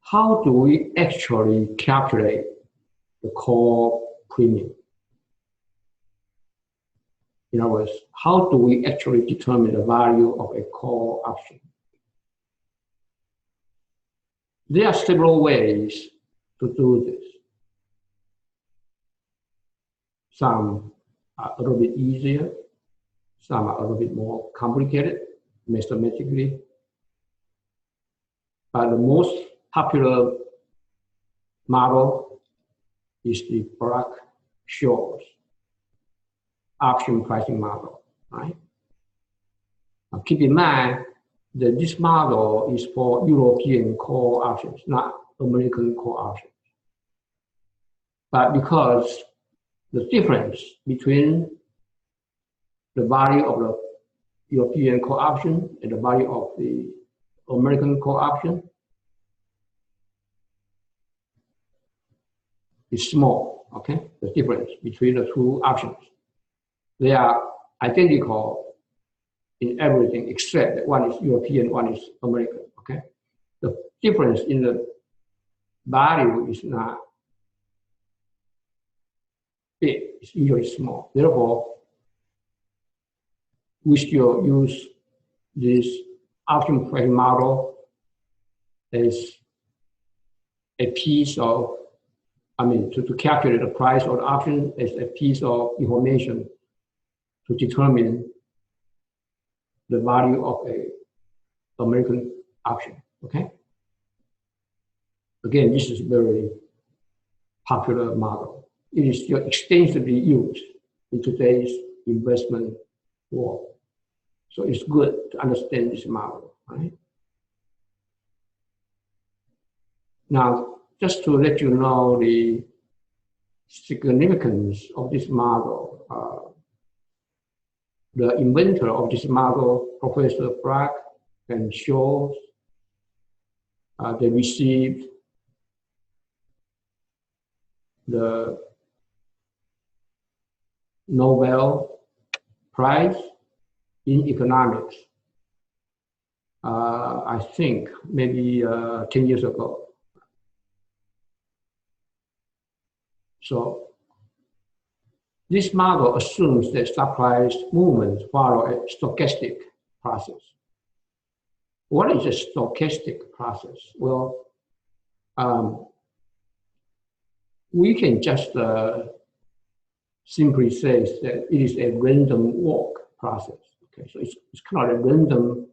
how do we actually calculate the call premium? In other words, how do we actually determine the value of a call option? There are several ways to do this. Some are a little bit easier, some are a little bit more complicated mathematically. But the most popular model is the Black-Scholes option pricing model, right? Now keep in mind that this model is for European call options, not American call options. But because the difference between the value of the European call option and the value of the American call option is small, okay? The difference between the 2 options. They are identical in everything except that one is European, one is American, okay? The difference in the value is not big, it's usually small. Therefore, we still use this option pricing model as a piece of, to calculate the price of the option as a piece of information to determine the value of a American option, okay? Again, this is a very popular model. It is still extensively used in today's investment world. So it's good to understand this model, right? Now, just to let you know the significance of this model, the inventor of this model, Professor Bragg and Schultz, they received the Nobel Prize in economics, I think maybe 10 years ago. So this model assumes that stock price movements follow a stochastic process. What is a stochastic process? Well, we can just simply say that it is a random walk process. Okay, so it's kind of a random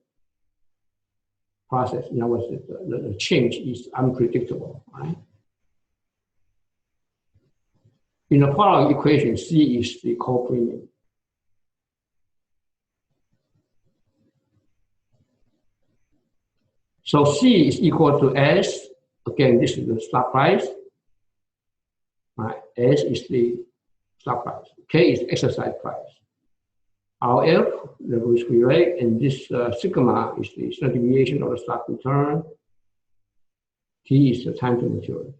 process. In other words, the change is unpredictable, right? In the following equation, C is the co-premium. So C is equal to S. Again, this is the stock price. Right? S is the stock price. K is exercise price. RF, the risk-free rate, and this sigma is the standard deviation of the stock return. T is the time to maturity.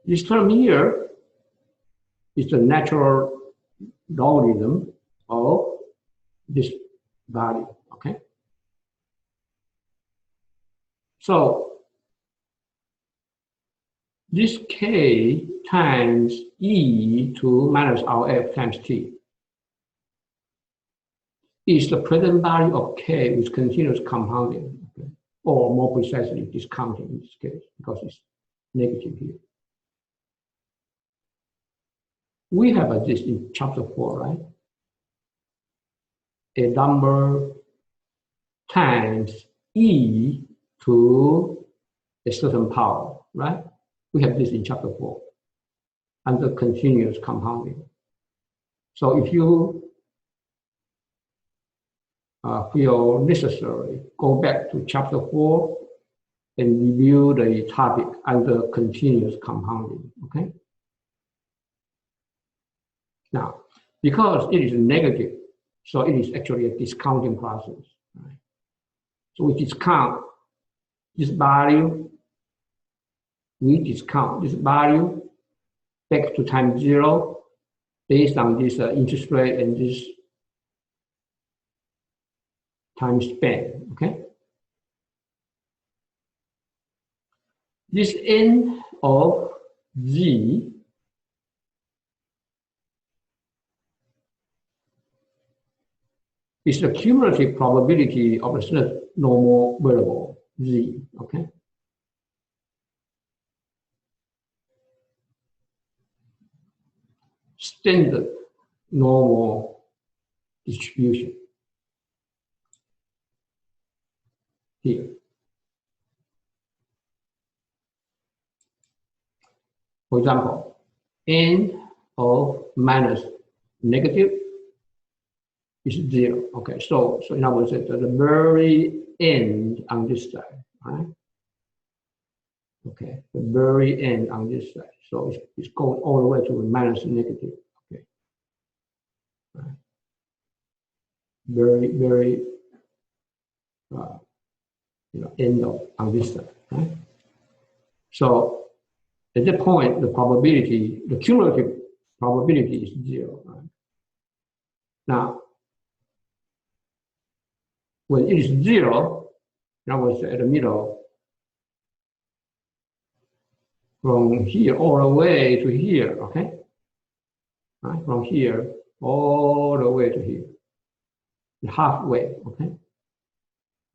This term here is the natural logarithm of this value, okay? So this K times E to minus RF times T is the present value of K with continuous compounding, okay? Or more precisely, discounting in this case, because it's negative here. We have this in chapter 4, right? A number times E to a certain power, right? We have this in chapter 4 under continuous compounding. So if you feel necessary, go back to chapter 4 and review the topic under continuous compounding, okay? Now, because it is negative, so it is actually a discounting process, right? So we discount this value, back to time 0 based on this interest rate and this time span, okay? This N of Z is the cumulative probability of the normal variable, Z, okay? Standard normal distribution here. For example, N of minus negative is 0. Okay, so in other words, at the very end on this side, right? Okay, the very end on this side. So it's going all the way to minus negative. Okay, right. Very end of on this side, right? So at that point, the probability, the cumulative probability is 0. Right? Now, when it is 0, in other words, at the middle, from here all the way to here, okay? right? From here all the way to here, halfway, okay?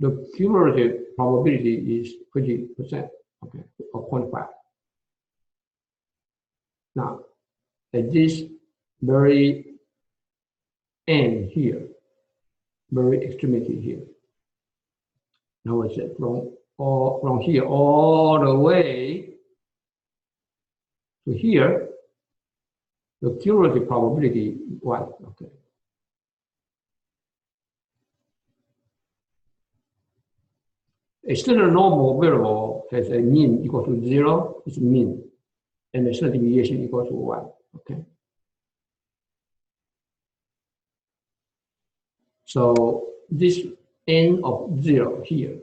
The cumulative probability is 20%, okay, or 0.5. Now, at this very end here, very extremity here, now it's from here all the way to here, the cumulative probability is 1, okay? A standard normal variable has a mean equal to 0, it's mean, and the standard deviation equal to 1, okay? So this n of 0 here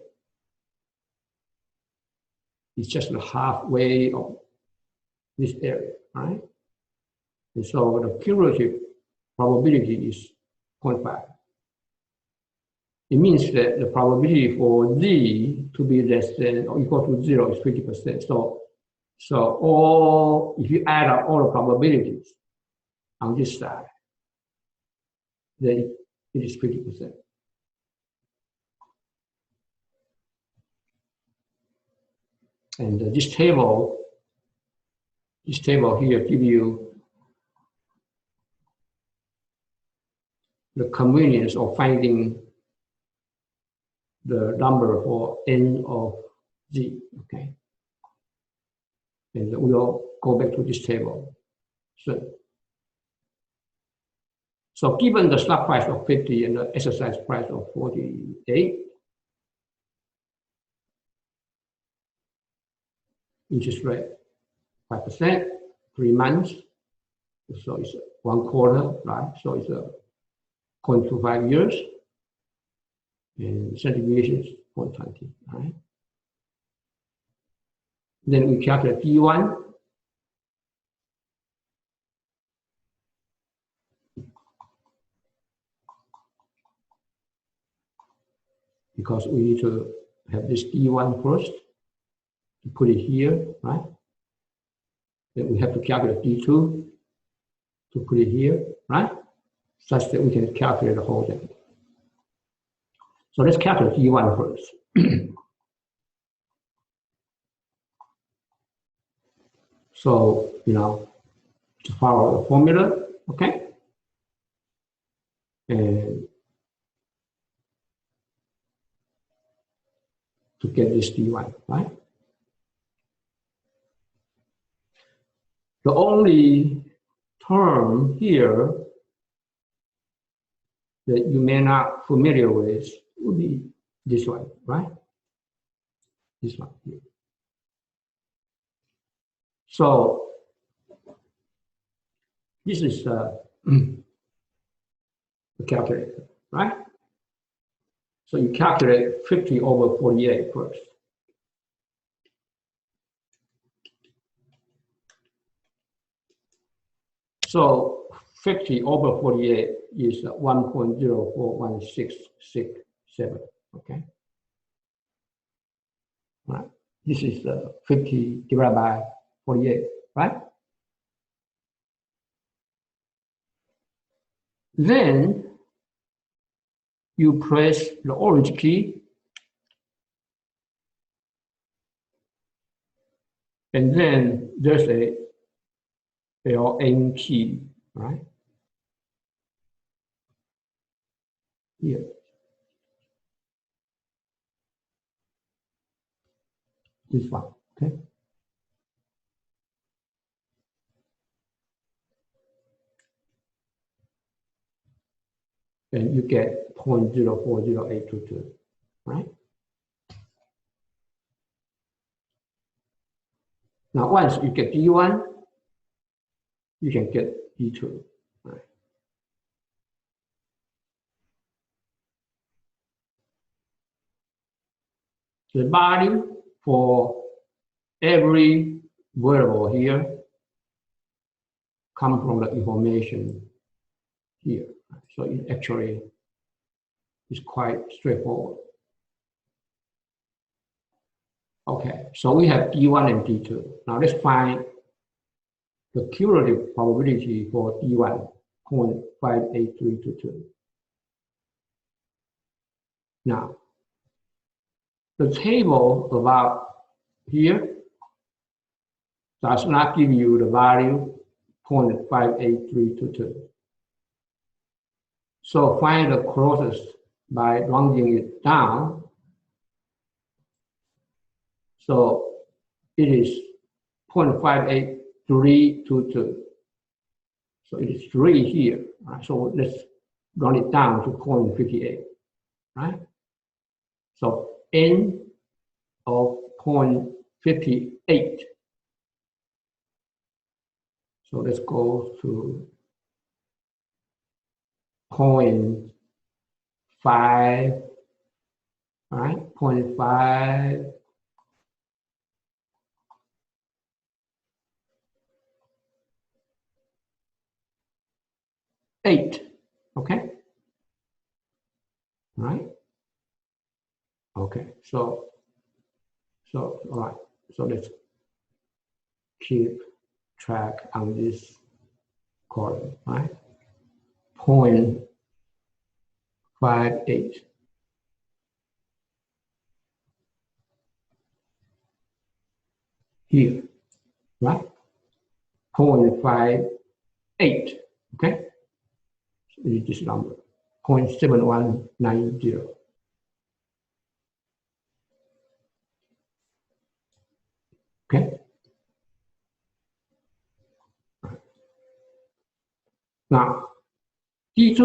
is just the halfway of this area, right? And so the cumulative probability is 0.5. It means that the probability for z to be less than or equal to 0 is 20%. So if you add up all the probabilities on this side, then it is 20%. And this table here gives you the convenience of finding the number for n of z, okay? And we'll go back to this table soon. So given the stock price of 50 and the exercise price of 48, interest rate 5%, 3 months, so it's 1/4, right? So it's 0.25 years, and standard deviation is 0.20, right? Then we calculate D1. Because we need to have this D1 first, to put it here, right? Then we have to calculate D2 to put it here, right? Such that we can calculate the whole thing. So let's calculate D1 first. So, to follow the formula, okay? And to get this D1, right? The only term here that you may not familiar with would be this one, right? This one here. So this is the calculator, right? So you calculate 50 over 48 first. So 50 over 48 is 1.041667, okay? Right. This is 50 divided by 48, right? Then you press the orange key, and then there's a LN key, right? Here. This one, okay? And you get 0.040822, right? Now, once you get D1, you can get D2, right? The value for every variable here come from the information here. So it actually is quite straightforward. Okay, so we have D1 and D2. Now let's find the cumulative probability for D1, 0.58322. Now, the table about here does not give you the value 0.58322. So find the closest by rounding it down. So it is 0.58322. So it is 3 here. Right? So let's round it down to 0.58. Right? So n of 0.58. So let's go to 0.5, right? 0.5. Okay? Right? Okay, so all right, so let's keep track on this column, right? 0.58. Here, right? 0.58, okay? So it is this number, 0.7190. Okay? Now, D2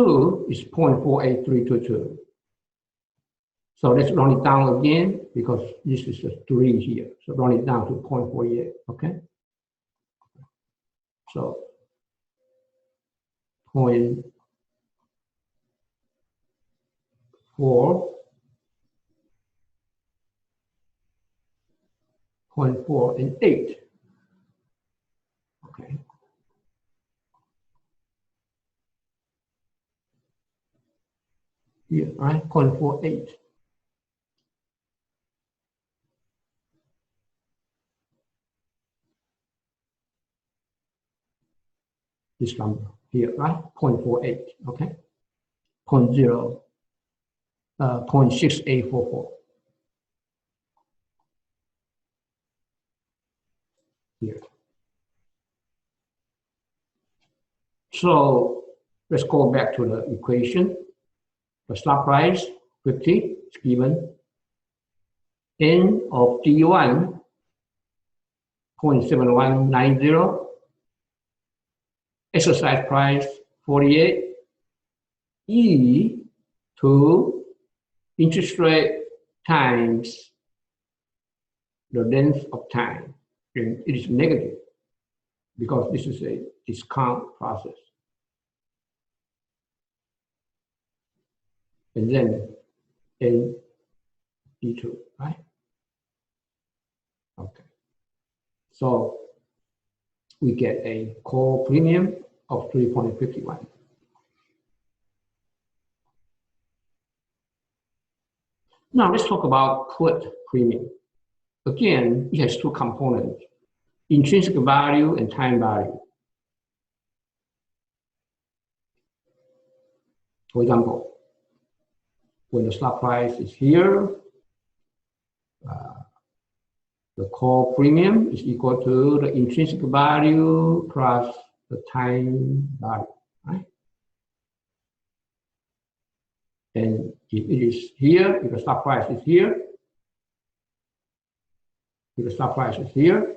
is 0.48322. So let's round it down again because this is a 3 here. So round it down to 0.48, okay? So 0.4, 0.4 and 8. Okay. Here, right? 0.48. This number here, right? 0.48, okay? 0.6844. Here. So let's go back to the equation. The stop price, 50, is given. N of D1, 0.7190. Exercise price, 48. E to interest rate times the length of time. And it is negative because this is a discount process. And then N D2, right? Okay. So we get a call premium of 3.51. Now let's talk about put premium. Again, it has two components, intrinsic value and time value. For example, when the stock price is here, the call premium is equal to the intrinsic value plus the time value, right? And if it is here, if the stock price is here, if the stock price is here,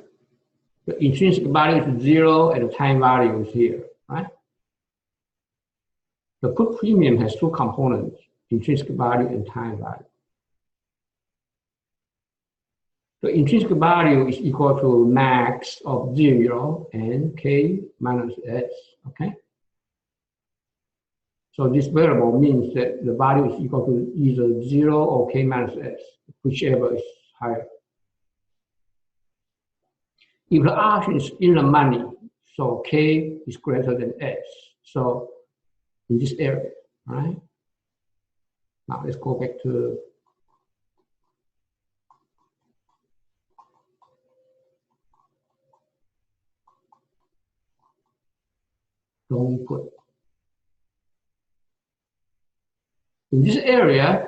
the intrinsic value is 0 and the time value is here, right? The put premium has two components, intrinsic value and time value. The intrinsic value is equal to max of 0 and k minus s, okay? So this variable means that the value is equal to either 0 or k minus s, whichever is higher. If the option is in the money, so k is greater than s. So in this area, right? Now let's go back to Don't put. In this area,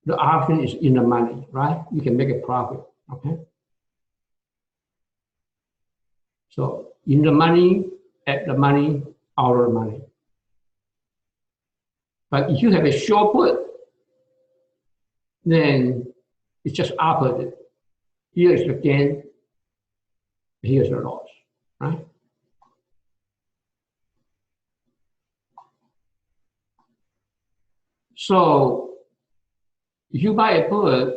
the option is in the money, right? You can make a profit, okay? So in the money, at the money, out of the money. But if you have a short put, then it's just opposite. Here is the gain, here's the loss, right? So if you buy a put,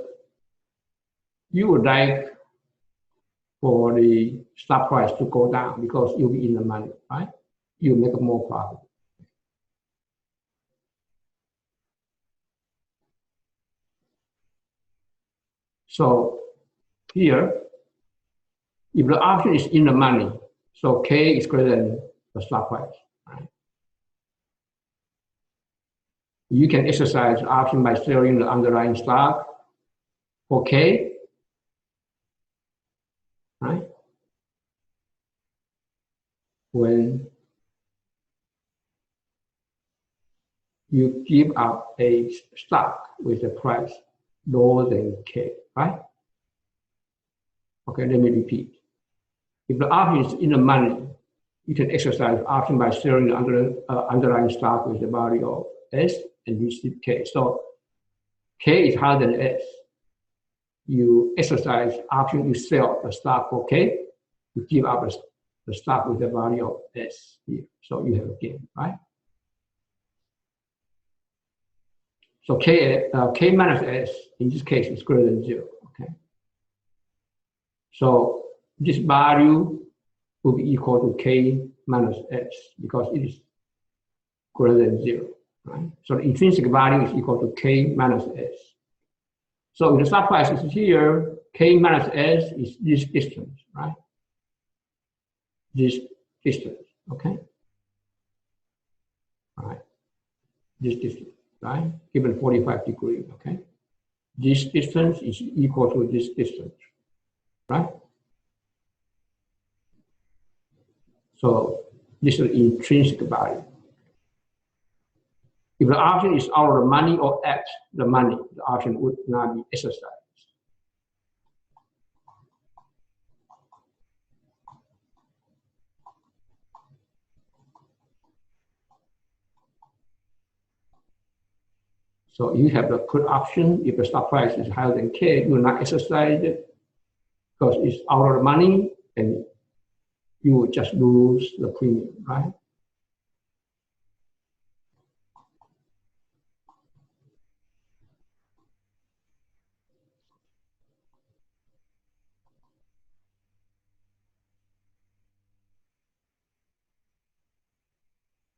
you would like for the stock price to go down because you'll be in the money, right? You make more profit. So here, if the option is in the money, so K is greater than the stock price, right? You can exercise the option by selling the underlying stock for K, right? When you give up a stock with a price lower than K, right? Okay, let me repeat. If the option is in the money, you can exercise the option by selling the underlying stock with the value of S and receive K. So K is higher than S. You exercise option, you sell the stock for K, you give up the stock with the value of S here. So you have a gain, right? So K minus S, in this case, is greater than 0, okay? So this value will be equal to K minus S because it is greater than 0, right? So the intrinsic value is equal to K minus S. So if the stock price is here, K minus S is this distance, right? This distance, okay? All right, this distance, right? Given 45 degrees, okay? This distance is equal to this distance, right? So this is the intrinsic value. If the option is out of the money or at the money, the option would not be exercised. So you have the put option. If the stock price is higher than K, you will not exercise it because it's out of the money and you will just lose the premium, right?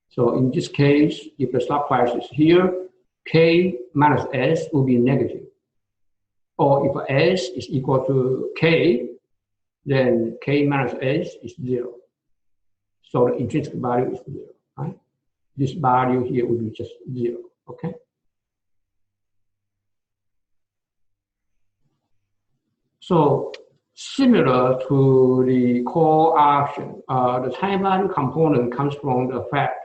So in this case, if the stock price is here, K minus S will be negative. Or if S is equal to K, then K minus S is 0. So the intrinsic value is 0, right? This value here will be just 0, okay? So similar to the call option, the time value component comes from the fact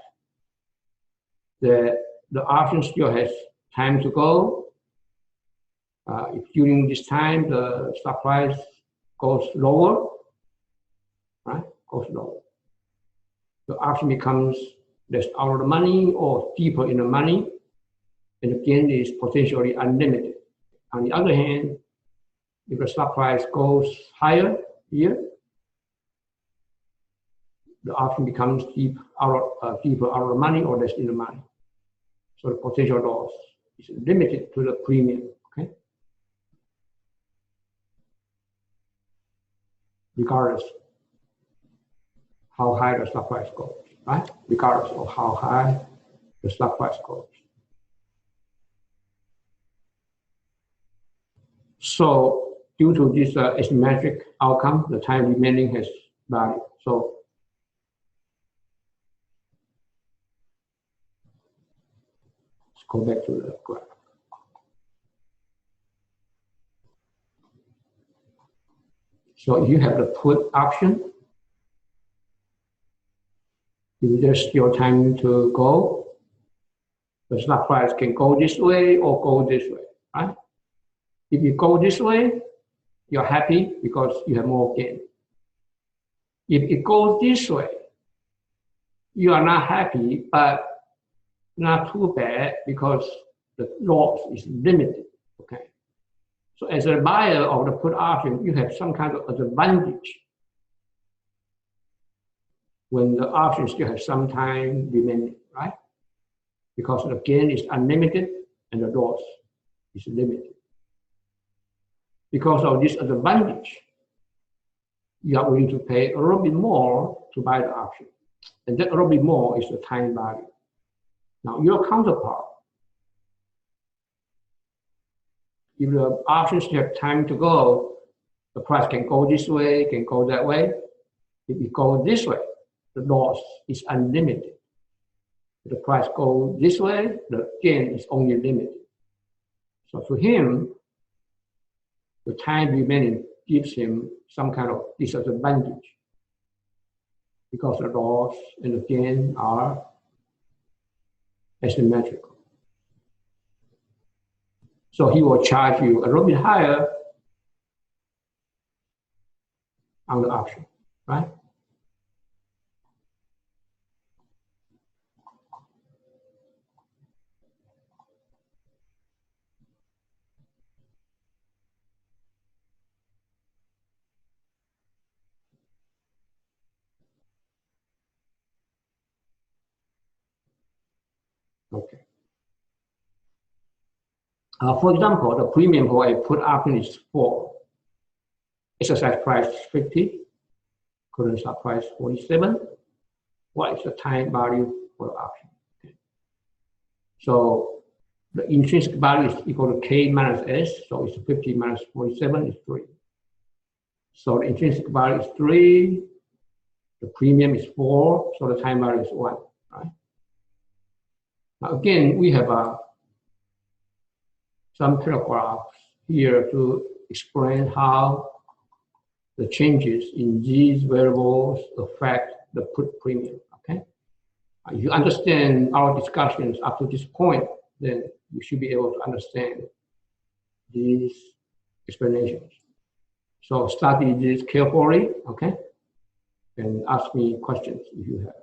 that the option still has time to go. If during this time the stock price goes lower, right? Goes lower. The option becomes less out of the money or deeper in the money, and the gain is potentially unlimited. On the other hand, if the stock price goes higher here, the option becomes deeper out of the money or less in the money. So the potential loss is limited to the premium, okay? Regardless how high the stock price goes, right? Regardless of how high the stock price goes. So due to this asymmetric outcome, the time remaining has value. So let's go back to the graph. So you have the put option. If there's still time to go, the stock price can go this way or go this way, right? If you go this way, you're happy because you have more gain. If it goes this way, you are not happy, but not too bad because the loss is limited, okay? So as a buyer of the put option, you have some kind of advantage when the option still has some time remaining, right? Because the gain is unlimited and the loss is limited. Because of this advantage, you are willing to pay a little bit more to buy the option. And that a little bit more is the time value. Now, your counterpart, if the options have time to go, the price can go this way, can go that way. If it goes this way, the loss is unlimited. If the price goes this way, the gain is only limited. So to him, the time remaining gives him some kind of disadvantage because the loss and the gain are asymmetrical. So he will charge you a little bit higher on the option, right? Okay. For example, the premium for a put option is 4. Exercise price 50. Current stock price 47. What is the time value for the option? Okay. So the intrinsic value is equal to K minus S. So it's 50 minus 47 is 3. So the intrinsic value is 3. The premium is 4. So the time value is 1, right? Now again, we have some paragraphs here to explain how the changes in these variables affect the put premium, okay? If you understand our discussions up to this point, then you should be able to understand these explanations. So study this carefully, okay? And ask me questions if you have.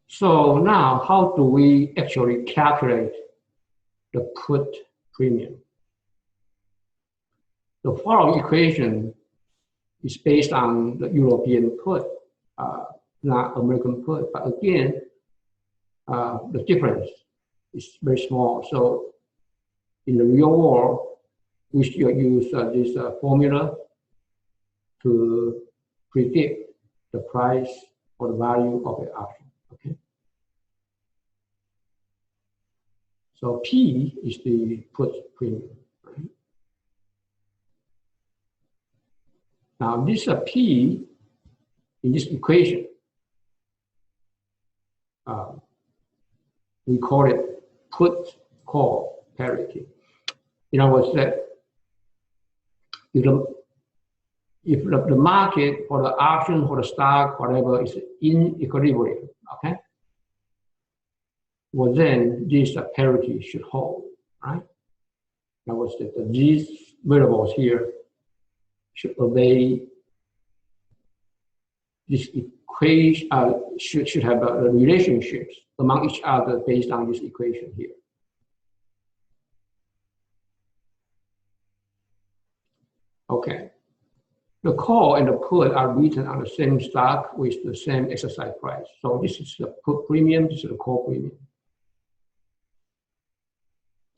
So now, how do we actually calculate the put premium? The following equation is based on the European put, not American put. But again, the difference is very small. So in the real world, we still use this formula to predict the price or the value of an option. Okay. So P is the put premium. Right? Now this P in this equation, we call it put-call parity. In other words, that if the market or the option or the stock, whatever, is in equilibrium, okay? Well, then this parity should hold, right? In other words, that these variables here should obey this equation, should have relationships among each other based on this equation here. Okay. The call and the put are written on the same stock with the same exercise price. So this is the put premium, this is the call premium.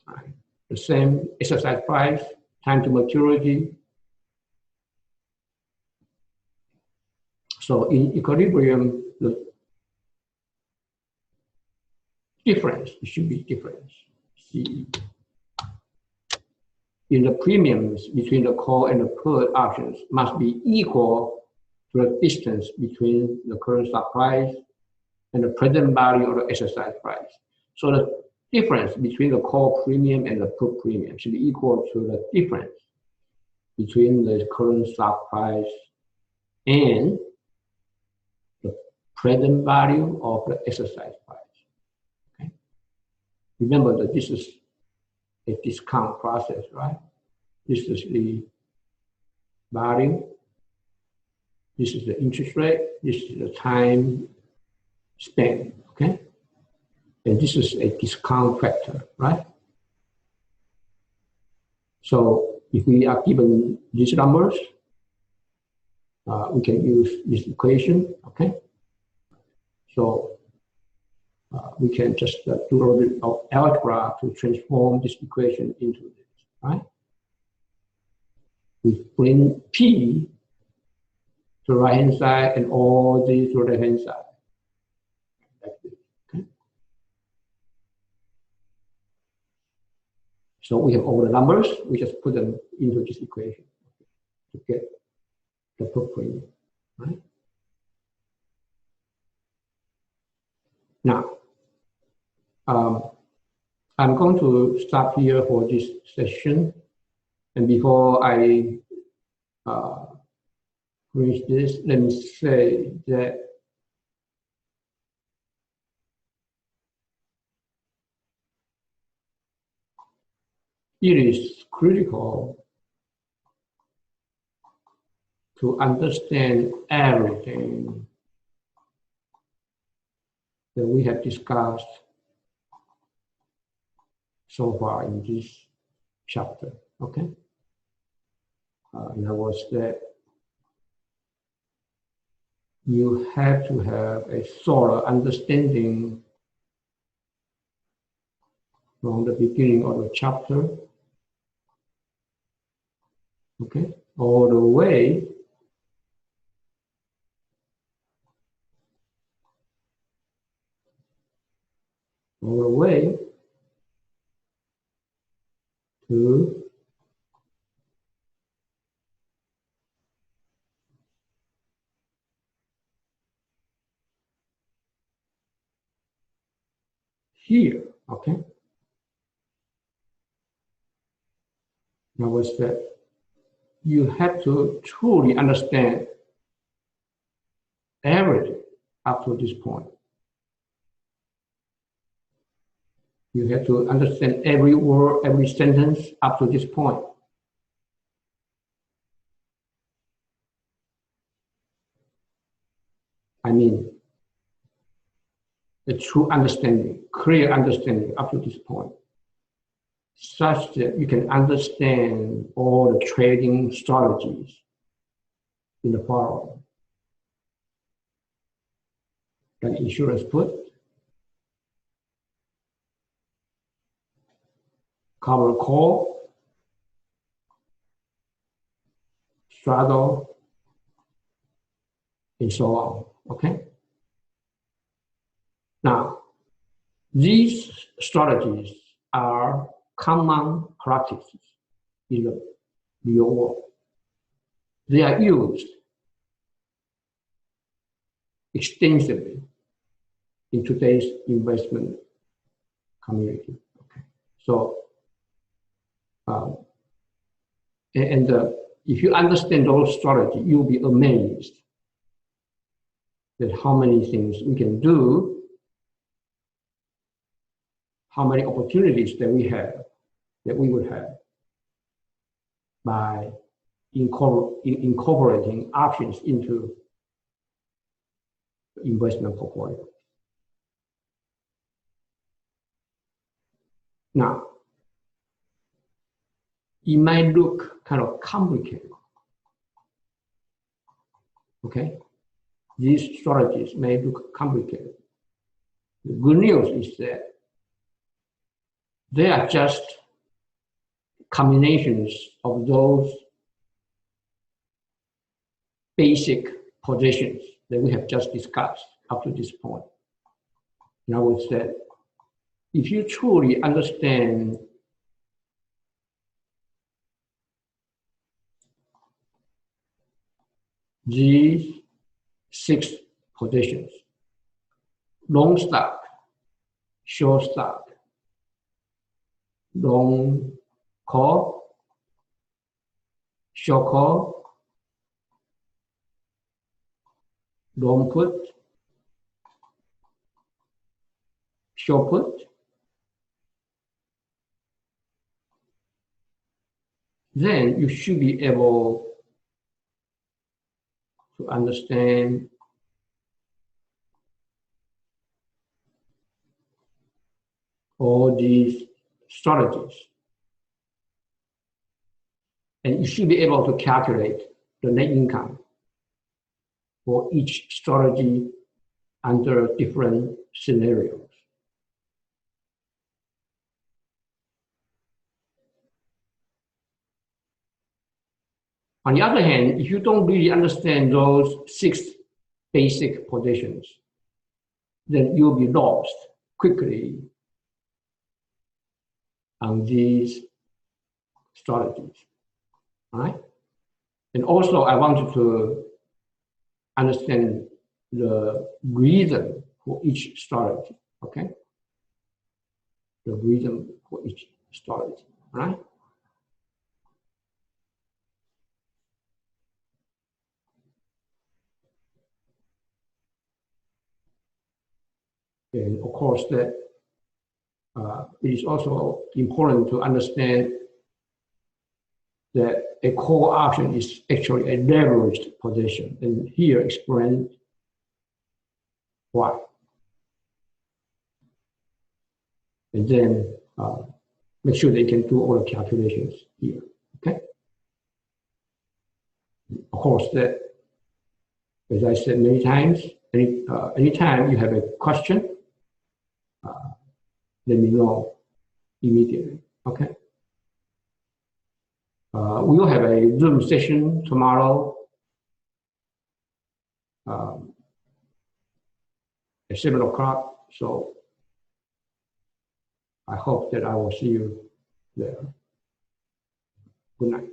Right. The same exercise price, time to maturity. So in equilibrium, the difference, it should be difference, CE. In the premiums between the call and the put options must be equal to the distance between the current stock price and the present value of the exercise price. So the difference between the call premium and the put premium should be equal to the difference between the current stock price and the present value of the exercise price. Okay? Remember that this is a discount process, right? This is the value. This is the interest rate. This is the time spent, okay? And this is a discount factor, right? So if we are given these numbers, we can use this equation, okay? So we can just do a little bit of algebra to transform this equation into this, right? We bring P to the right-hand side and all these to the left-hand side, like this, okay? So we have all the numbers, we just put them into this equation to get the book premium, right? Now, I'm going to stop here for this session. And before I finish this, let me say that it is critical to understand everything that we have discussed so far in this chapter, okay? In other words, that you have to have a thorough understanding from the beginning of the chapter, okay, all the way to here, okay? In other words, that you have to truly understand everything up to this point. You have to understand every word, every sentence up to this point. I mean, a true understanding, clear understanding up to this point, such that you can understand all the trading strategies in the following. Like insurance put, cover call, straddle, and so on, okay? Now, these strategies are common practices in the real world. They are used extensively in today's investment community. Okay, so if you understand those strategies, you'll be amazed at how many things we can do, how many opportunities that we would have by incorporating options into the investment portfolio. Now, it might look kind of complicated, okay? These strategies may look complicated. The good news is that they are just combinations of those basic positions that we have just discussed up to this point. In other words, that if you truly understand these 6 positions, long stock, short stock, long call, short call, long put, short put, then you should be able to understand all these strategies. And you should be able to calculate the net income for each strategy under different scenarios. On the other hand, if you don't really understand those 6 basic positions, then you'll be lost quickly on these strategies, all right? And also, I wanted to understand the reason for each strategy, okay? The reason for each strategy, all right? And of course, that it is also important to understand that a call option is actually a leveraged position. And here explain why. And then make sure they can do all the calculations here, okay? Of course, that, as I said many times, anytime you have a question, let me know immediately, okay? We will have a Zoom session tomorrow at 7 o'clock. So I hope that I will see you there. Good night.